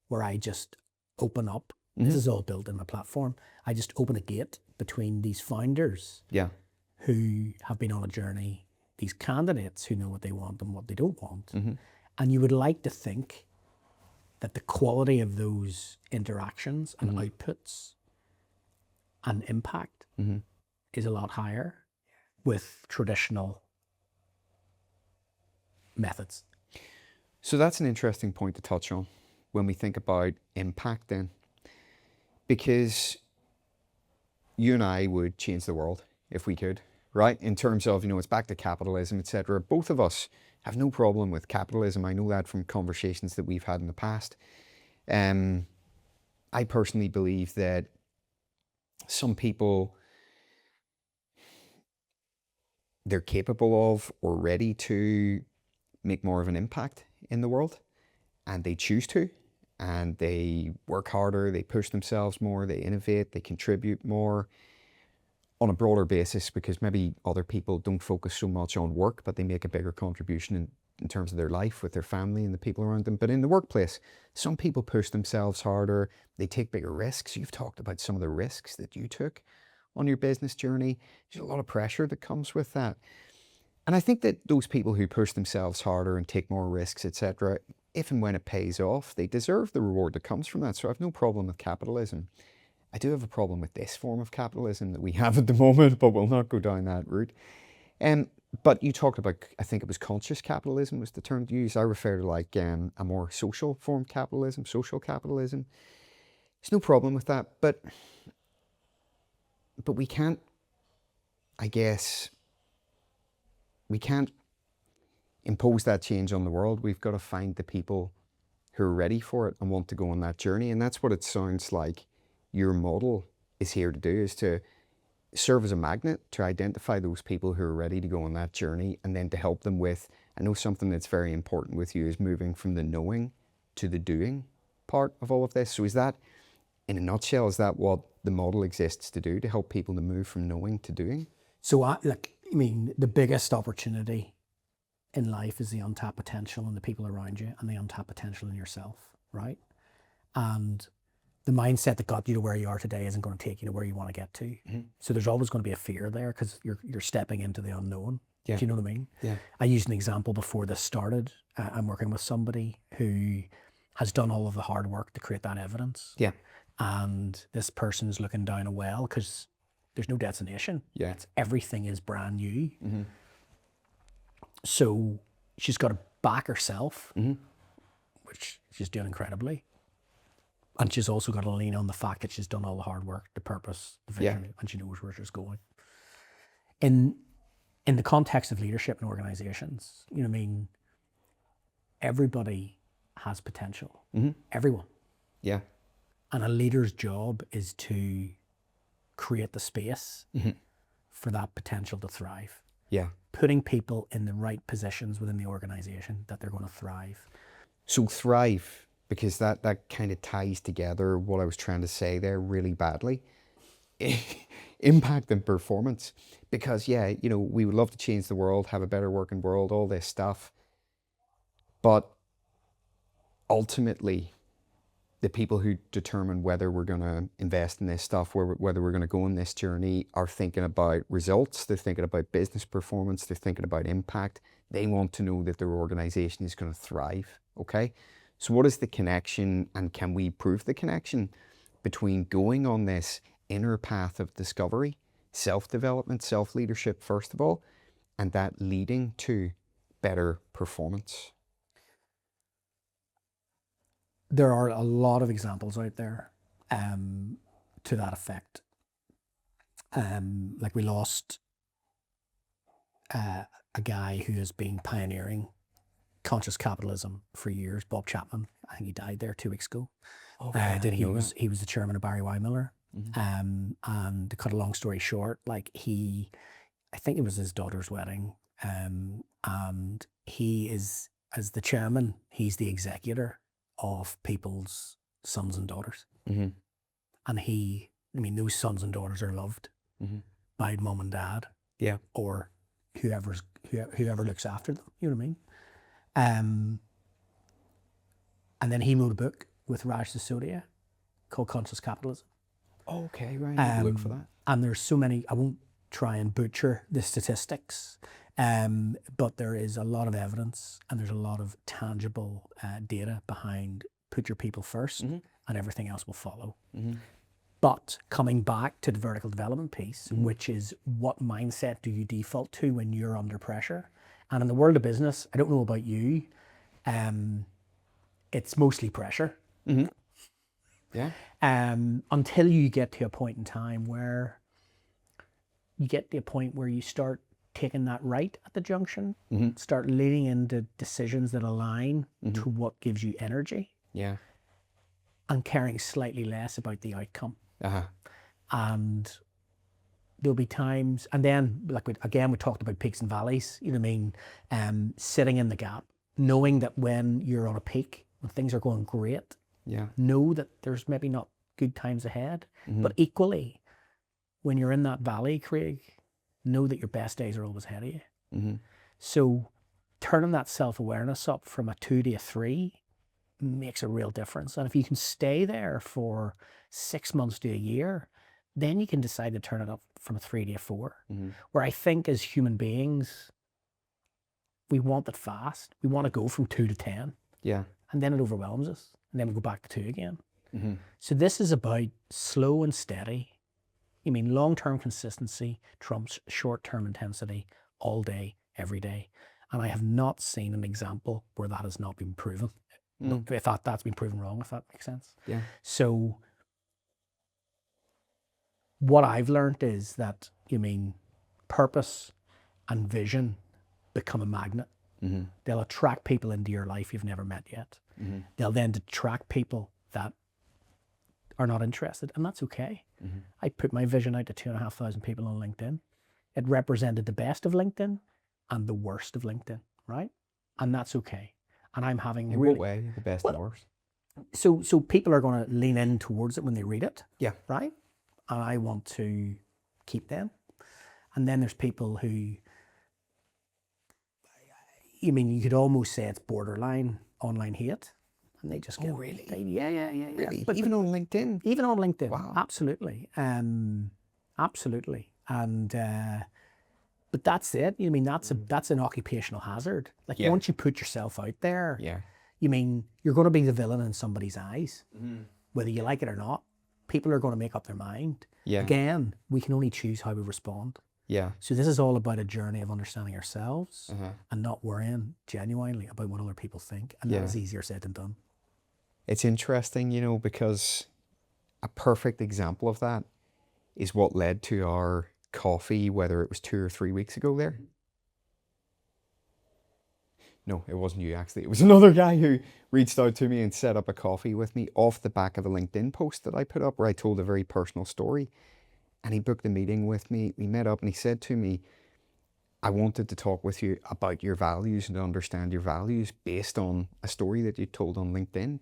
where I just open up. This is all built in my platform. I just open a gate between these founders who have been on a journey, these candidates who know what they want and what they don't want. And you would like to think that the quality of those interactions and outputs and impact is a lot higher with traditional methods. So that's an interesting point to touch on when we think about impact then, because you and I would change the world if we could, right? In terms of, you know, it's back to capitalism, etc. Both of us have no problem with capitalism. I know that from conversations that we've had in the past. I personally believe that some people, they're capable of or ready to make more of an impact in the world, and they choose to, and they work harder, they push themselves more, they innovate, they contribute more on a broader basis, because maybe other people don't focus so much on work, but they make a bigger contribution in terms of their life with their family and the people around them. But in the workplace, some people push themselves harder, they take bigger risks. You've talked about some of the risks that you took on your business journey. There's a lot of pressure that comes with that. And I think that those people who push themselves harder and take more risks, etc., if and when it pays off, they deserve the reward that comes from that. So I have no problem with capitalism. I do have a problem with this form of capitalism that we have at the moment, but we'll not go down that route. But you talked about, I think it was conscious capitalism was the term to use. I refer to like a more social form of capitalism, social capitalism. There's no problem with that, but we can't, I guess, we can't impose that change on the world. We've got to find the people who are ready for it and want to go on that journey. And that's what it sounds like your model is here to do, is to serve as a magnet to identify those people who are ready to go on that journey, and then to help them with, I know something that's very important with you is moving from the knowing to the doing part of all of this. So is that, in a nutshell, is that what the model exists to do, to help people to move from knowing to doing? So the biggest opportunity in life is the untapped potential in the people around you and the untapped potential in yourself, right? And the mindset that got you to where you are today isn't going to take you to where you want to get to. So there's always going to be a fear there, because you're stepping into the unknown. Yeah. Do you know what I mean? Yeah. I used an example before this started. I'm working with somebody who has done all of the hard work to create that evidence. Yeah. and this person's looking down a well because there's no destination. Yeah. Everything is brand new. Mm-hmm. So she's got to back herself, Mm-hmm. which she's doing incredibly. And she's also got to lean on the fact that she's done all the hard work, the purpose, the vision, and she knows where she's going. In the context of leadership in organizations, you know what I mean, everybody has potential. Mm-hmm. Everyone. Yeah. And a leader's job is to create the space for that potential to thrive. Yeah. Putting people in the right positions within the organization that they're going to thrive. So thrive, because that kind of ties together what I was trying to say there really badly. Impact and performance. Because yeah, you know, we would love to change the world, have a better working world, all this stuff. But ultimately, the people who determine whether we're going to invest in this stuff, whether we're going to go on this journey, are thinking about results. They're thinking about business performance. They're thinking about impact. They want to know that their organization is going to thrive. Okay. So what is the connection, and can we prove the connection between going on this inner path of discovery, self-development, self-leadership, first of all, and that leading to better performance? There are a lot of examples out there to that effect. Like we lost a guy who has been pioneering conscious capitalism for years, Bob Chapman. I think he died there 2 weeks ago. Okay, I didn't know that. He was the chairman of Barry Y. Miller. And to cut a long story short, like I think it was his daughter's wedding, and he is, as the chairman, he's the executor of people's sons and daughters. Mm-hmm. And those sons and daughters are loved by mum and dad, or whoever looks after them. You know what I mean? And then he wrote a book with Raj Sisodia called Conscious Capitalism. Okay, right. I'll look for that. And there's so many. I won't try and butcher the statistics, but there is a lot of evidence and there's a lot of tangible data behind put your people first and everything else will follow. But coming back to the vertical development piece, which is what mindset do you default to when you're under pressure? And in the world of business, I don't know about you, it's mostly pressure. Yeah. Until you get to a point in time where you start taking that right at the junction, start leaning into decisions that align to what gives you energy. Yeah. And caring slightly less about the outcome. Uh-huh. And there'll be times, and then we talked about peaks and valleys, you know what I mean? Sitting in the gap, knowing that when you're on a peak, when things are going great, know that there's maybe not good times ahead, but equally, when you're in that valley, Craig, know that your best days are always ahead of you. So turning that self-awareness up from a 2 to a 3 makes a real difference. And if you can stay there for 6 months to a year, then you can decide to turn it up from a 3 to a 4. Where I think as human beings, we want it fast. We want to go from 2 to 10. Yeah. And then it overwhelms us. And then we go back to 2 again. So this is about slow and steady. You mean long-term consistency trumps short-term intensity all day, every day. And I have not seen an example where that has not been proven. If that's been proven wrong, if that makes sense. Yeah. So what I've learned is that, purpose and vision become a magnet. They'll attract people into your life you've never met yet. They'll then attract people that are not interested, and that's okay. I put my vision out to 2,500 people on LinkedIn. It represented the best of LinkedIn and the worst of LinkedIn, right? And that's okay. And I'm having In what way? The best and worst? So people are going to lean in towards it when they read it. Yeah. Right? And I want to keep them. And then there's people who, you could almost say it's borderline online hate. And they just get... Oh, really? Yeah. Really? But even on LinkedIn? Even on LinkedIn. Wow. Absolutely. Absolutely. And... but that's it. That's an occupational hazard. Like once you put yourself out there, you're going to be the villain in somebody's eyes, whether you like it or not. people are going to make up their mind. Yeah. Again, we can only choose how we respond. Yeah. So this is all about a journey of understanding ourselves Uh-huh. and not worrying genuinely about what other people think. And Yeah. that is easier said than done. It's interesting, you know, because a perfect example of that is what led to our coffee, whether it was 2 or 3 weeks ago there. No, it wasn't you actually. It was another guy who reached out to me and set up a coffee with me off the back of a LinkedIn post that I put up where I told a very personal story. And he booked a meeting with me. We met up and he said to me, I wanted to talk with you about your values and to understand your values based on a story that you told on LinkedIn.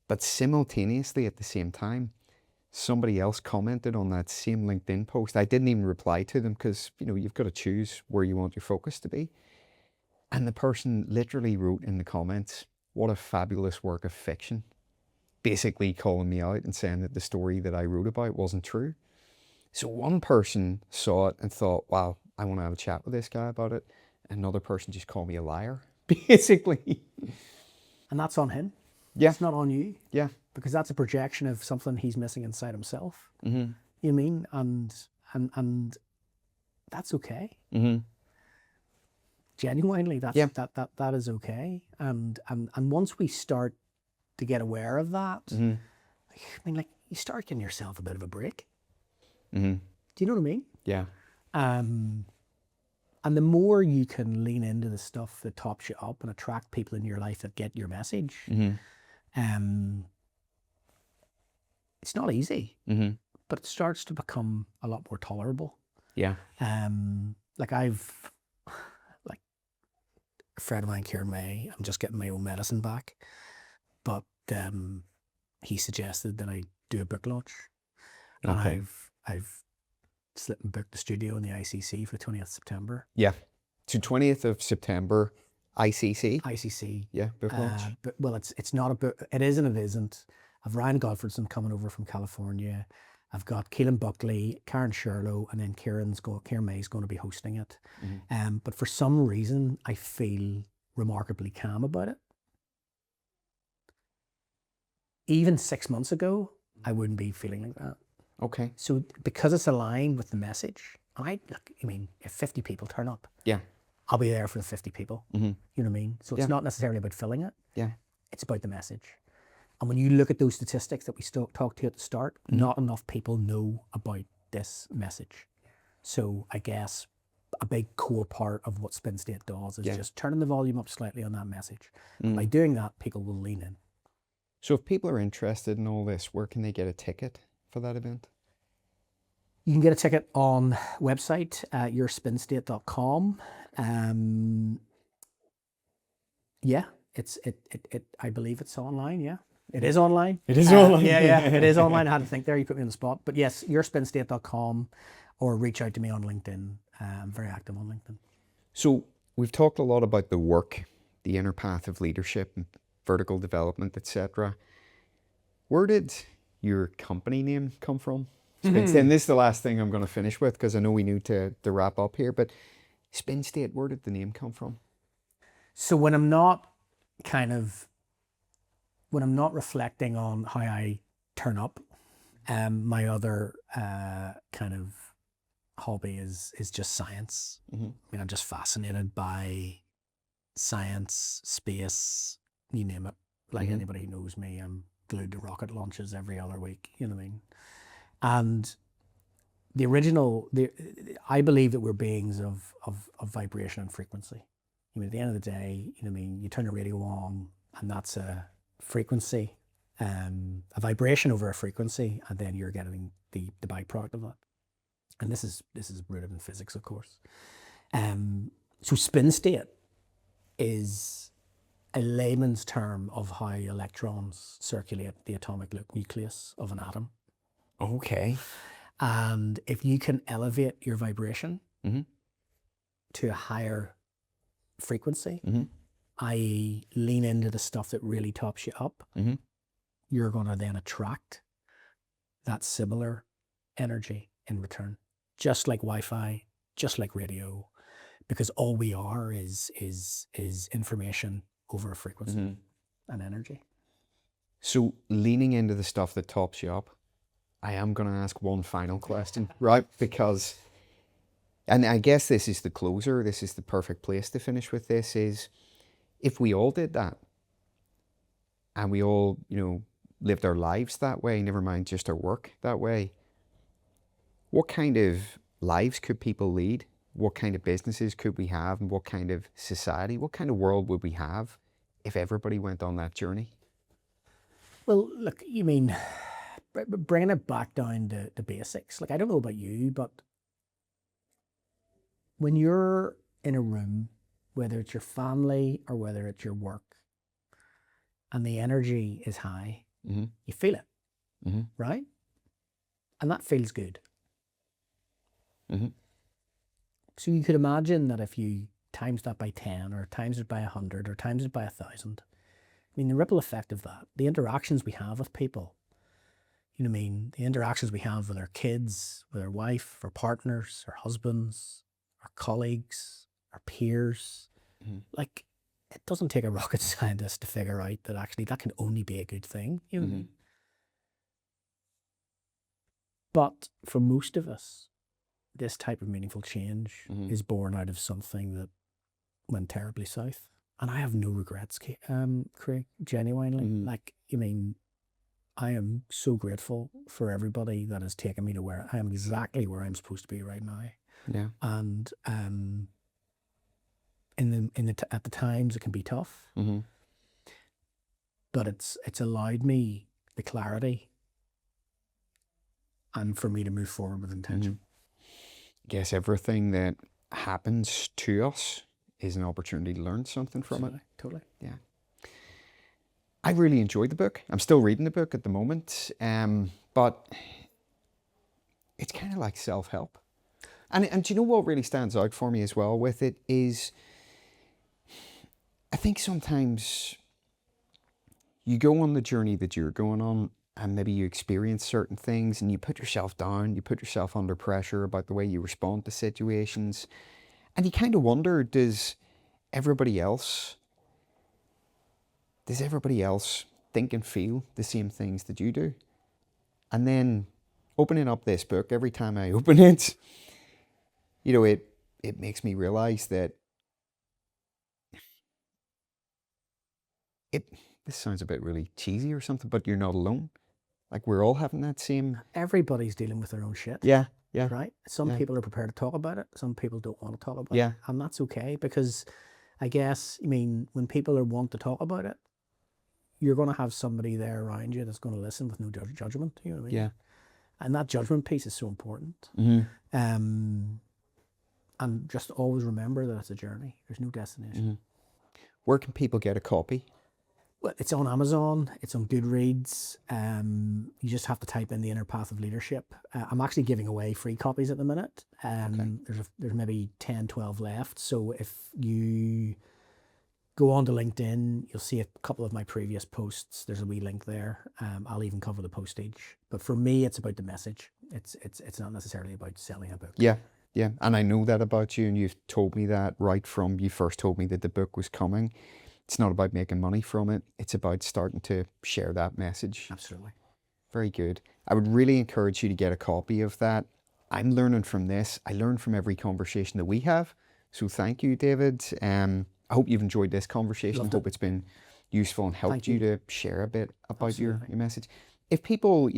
But simultaneously at the same time, somebody else commented on that same LinkedIn post. I didn't even reply to them because, you know, you've got to choose where you want your focus to be. And the person literally wrote in the comments, what a fabulous work of fiction. Basically calling me out and saying that the story that I wrote about wasn't true. So one person saw it and thought, wow, I want to have a chat with this guy about it. Another person just called me a liar, basically. And that's on him. Yeah. It's not on you. Yeah. Because that's a projection of something he's missing inside himself. Mm-hmm. You know what I mean? And that's okay. Mm-hmm. Genuinely, that is okay. And once we start to get aware of that, Mm-hmm. I mean, like, you start giving yourself a bit of a break. Mm-hmm. Do you know what I mean? Yeah. And the more you can lean into the stuff that tops you up and attract people in your life that get your message, Mm-hmm. it's not easy, Mm-hmm. but it starts to become a lot more tolerable. Yeah. Like a friend of mine, Kieran May, I'm just getting my own medicine back, but he suggested that I do a book launch, and Okay. I've slipped and booked the studio in the ICC for the 20th of September. Yeah. So 20th of September, ICC. ICC. Yeah, book launch. But, well, it's not a book. It is and it isn't. I've Ryan Godfredson coming over from California. I've got Keelan Buckley, Karen Sherlow, and then Kieran May's going to be hosting it. Mm-hmm. But for some reason, I feel remarkably calm about it. Even 6 months ago, I wouldn't be feeling like that. Okay. So because it's aligned with the message, if 50 people turn up, Yeah. I'll be there for the 50 people. Mm-hmm. You know what I mean? So it's Yeah. not necessarily about filling it. Yeah. It's about the message. And when you look at those statistics that we talked to at the start, not enough people know about this message. So I guess a big core part of what SpinState does is just turning the volume up slightly on that message. And by doing that, people will lean in. So if people are interested in all this, where can they get a ticket for that event? You can get a ticket on website at yourspinstate.com. I believe it's online. Yeah, it is online. It is online. Yeah, it is online. I had to think there. You put me on the spot. But yes, yourspinstate.com, or reach out to me on LinkedIn. I'm very active on LinkedIn. So we've talked a lot about the work, the inner path of leadership, and vertical development, etc. Where did your company name come from? SpinState. And this is the last thing I'm going to finish with because I know we need to wrap up here. But SpinState, where did the name come from? So when I'm not reflecting on how I turn up, my other kind of hobby is just science. Mm-hmm. I mean, I'm just fascinated by science, space, you name it. Like anybody who knows me, I'm glued to rocket launches every other week. You know what I mean? And I believe that we're beings of vibration and frequency. I mean, at the end of the day, you know what I mean, you turn the radio on and that's a frequency, a vibration over a frequency, and then you're getting the byproduct of that. And this is rooted in physics, of course. So SpinState is a layman's term of how electrons circulate the atomic nucleus of an atom. Okay. And if you can elevate your vibration to a higher frequency, i.e. lean into the stuff that really tops you up, you're going to then attract that similar energy in return. Just like Wi-Fi, just like radio, because all we are is information over a frequency and energy. So leaning into the stuff that tops you up I am going to ask one final question, right? Because, and I guess this is the closer, this is the perfect place to finish with this, is if we all did that and we all, lived our lives that way, never mind just our work that way, what kind of lives could people lead? What kind of businesses could we have? And what kind of society, what kind of world would we have if everybody went on that journey? Well, look, you mean, bringing it back down to basics. Like, I don't know about you, but when you're in a room, whether it's your family or whether it's your work, and the energy is high, you feel it, right? And that feels good. So you could imagine that if you times that by 10 or times it by 100 or times it by 1,000, I mean, the ripple effect of that, the interactions we have with people, you know what I mean? The interactions we have with our kids, with our wife, our partners, our husbands, our colleagues, our peers, like, it doesn't take a rocket scientist to figure out that actually that can only be a good thing, you know what I mean? But for most of us, this type of meaningful change is born out of something that went terribly south. And I have no regrets, Craig, genuinely. Like, I mean, I am so grateful for everybody that has taken me to where I am exactly where I'm supposed to be right now. Yeah. And at the times it can be tough, but it's allowed me the clarity and for me to move forward with intention. I guess everything that happens to us is an opportunity to learn something from it. Totally. Yeah. I really enjoyed the book. I'm still reading the book at the moment, but it's kind of like self-help. And do you know what really stands out for me as well with it is, I think sometimes you go on the journey that you're going on and maybe you experience certain things and you put yourself down, you put yourself under pressure about the way you respond to situations. And you kind of wonder, does everybody else think and feel the same things that you do? And then opening up this book, every time I open it, it makes me realize that this sounds a bit really cheesy or something, but you're not alone. Like, we're all having that same... Everybody's dealing with their own shit. Yeah. Right? Some people are prepared to talk about it. Some people don't want to talk about it. And that's okay, because I guess, I mean, when people want to talk about it, you're going to have somebody there around you that's going to listen with no judgment. You know what I mean? Yeah. And that judgment piece is so important. And just always remember that it's a journey. There's no destination. Where can people get a copy? Well, it's on Amazon, it's on Goodreads. You just have to type in The Inner Path of Leadership. I'm actually giving away free copies at the minute. There's maybe 10, 12 left. So if you go on to LinkedIn, you'll see a couple of my previous posts. There's a wee link there. I'll even cover the postage. But for me, it's about the message. It's not necessarily about selling a book. Yeah. And I know that about you, and you've told me that right from you first told me that the book was coming. It's not about making money from it. It's about starting to share that message. Absolutely. Very good. I would really encourage you to get a copy of that. I'm learning from this. I learn from every conversation that we have. So thank you, David. I hope you've enjoyed this conversation. I hope it's been useful and helped you to share a bit about your message. If people,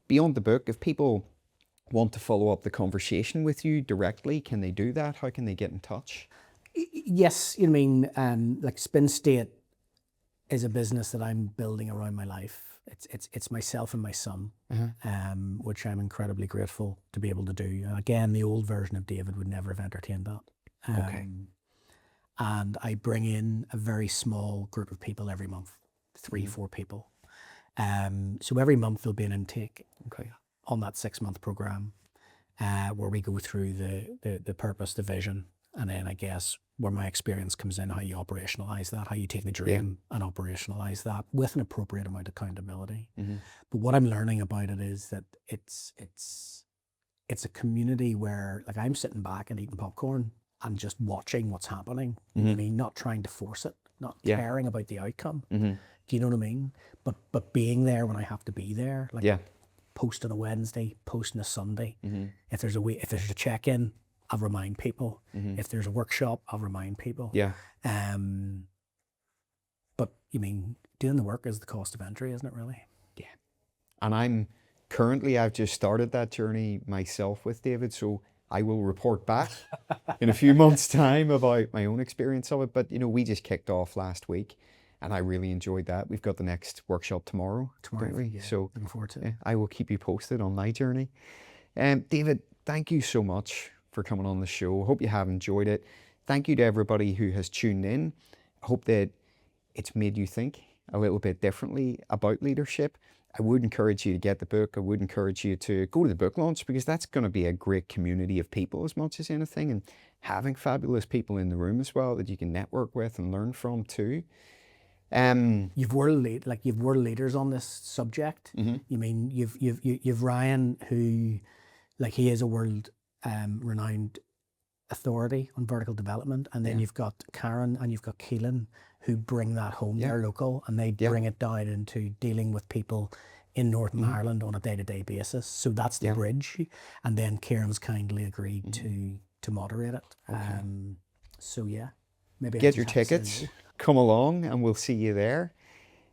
beyond the book, if people want to follow up the conversation with you directly, can they do that? How can they get in touch? Yes, you mean, like SpinState is a business that I'm building around my life. It's myself and my son, which I'm incredibly grateful to be able to do. Again, the old version of David would never have entertained that. And I bring in a very small group of people every month, 3-4 people. So every month there'll be an intake on that 6-month program, where we go through the purpose, the vision, and then I guess where my experience comes in, how you operationalize that, how you take the dream and operationalize that with an appropriate amount of accountability. But what I'm learning about it is that it's a community where, like, I'm sitting back and eating popcorn and just watching what's happening. You know what I mean? Not trying to force it, not caring about the outcome. Do you know what I mean? But being there when I have to be there. Like, post on a Wednesday, post on a Sunday. If there's a check-in, I'll remind people. If there's a workshop, I'll remind people. Yeah. But you mean doing the work is the cost of entry, isn't it really? Yeah. And I've just started that journey myself with David, so I will report back in a few months' time about my own experience of it. But, we just kicked off last week and I really enjoyed that. We've got the next workshop tomorrow, don't we? Yeah, so looking forward to it. I will keep you posted on my journey. David, thank you so much for coming on the show. I hope you have enjoyed it. Thank you to everybody who has tuned in. I hope that it's made you think a little bit differently about leadership. I would encourage you to get the book. I would encourage you to go to the book launch, because that's going to be a great community of people as much as anything, and having fabulous people in the room as well that you can network with and learn from too. You've world leaders on this subject. You mean you've Ryan, who, like, he is a world renowned authority on vertical development, and then you've got Karen and you've got Keelan, who bring that home. They're local, and they bring it down into dealing with people in Northern Ireland on a day-to-day basis. So that's the bridge. And then Kieran's kindly agreed to moderate it. Okay. So yeah, maybe get your tickets, come along, and we'll see you there.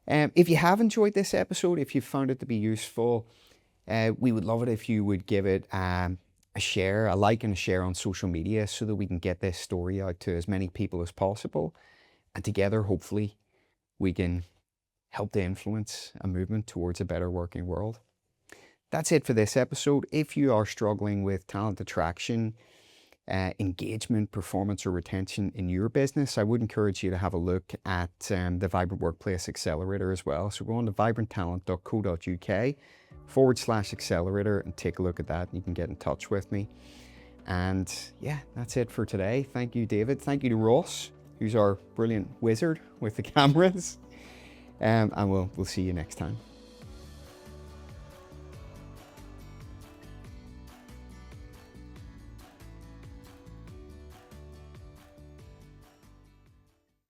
If you have enjoyed this episode, if you found it to be useful, we would love it if you would give it a share, a like and a share on social media, so that we can get this story out to as many people as possible. And together, hopefully, we can help to influence a movement towards a better working world. That's it for this episode. If you are struggling with talent attraction, engagement, performance, or retention in your business, I would encourage you to have a look at the Vibrant Workplace Accelerator as well. So go on to vibranttalent.co.uk/accelerator and take a look at that. You can get in touch with me. And yeah, that's it for today. Thank you, David. Thank you to Ross, who's our brilliant wizard with the cameras. And we'll see you next time.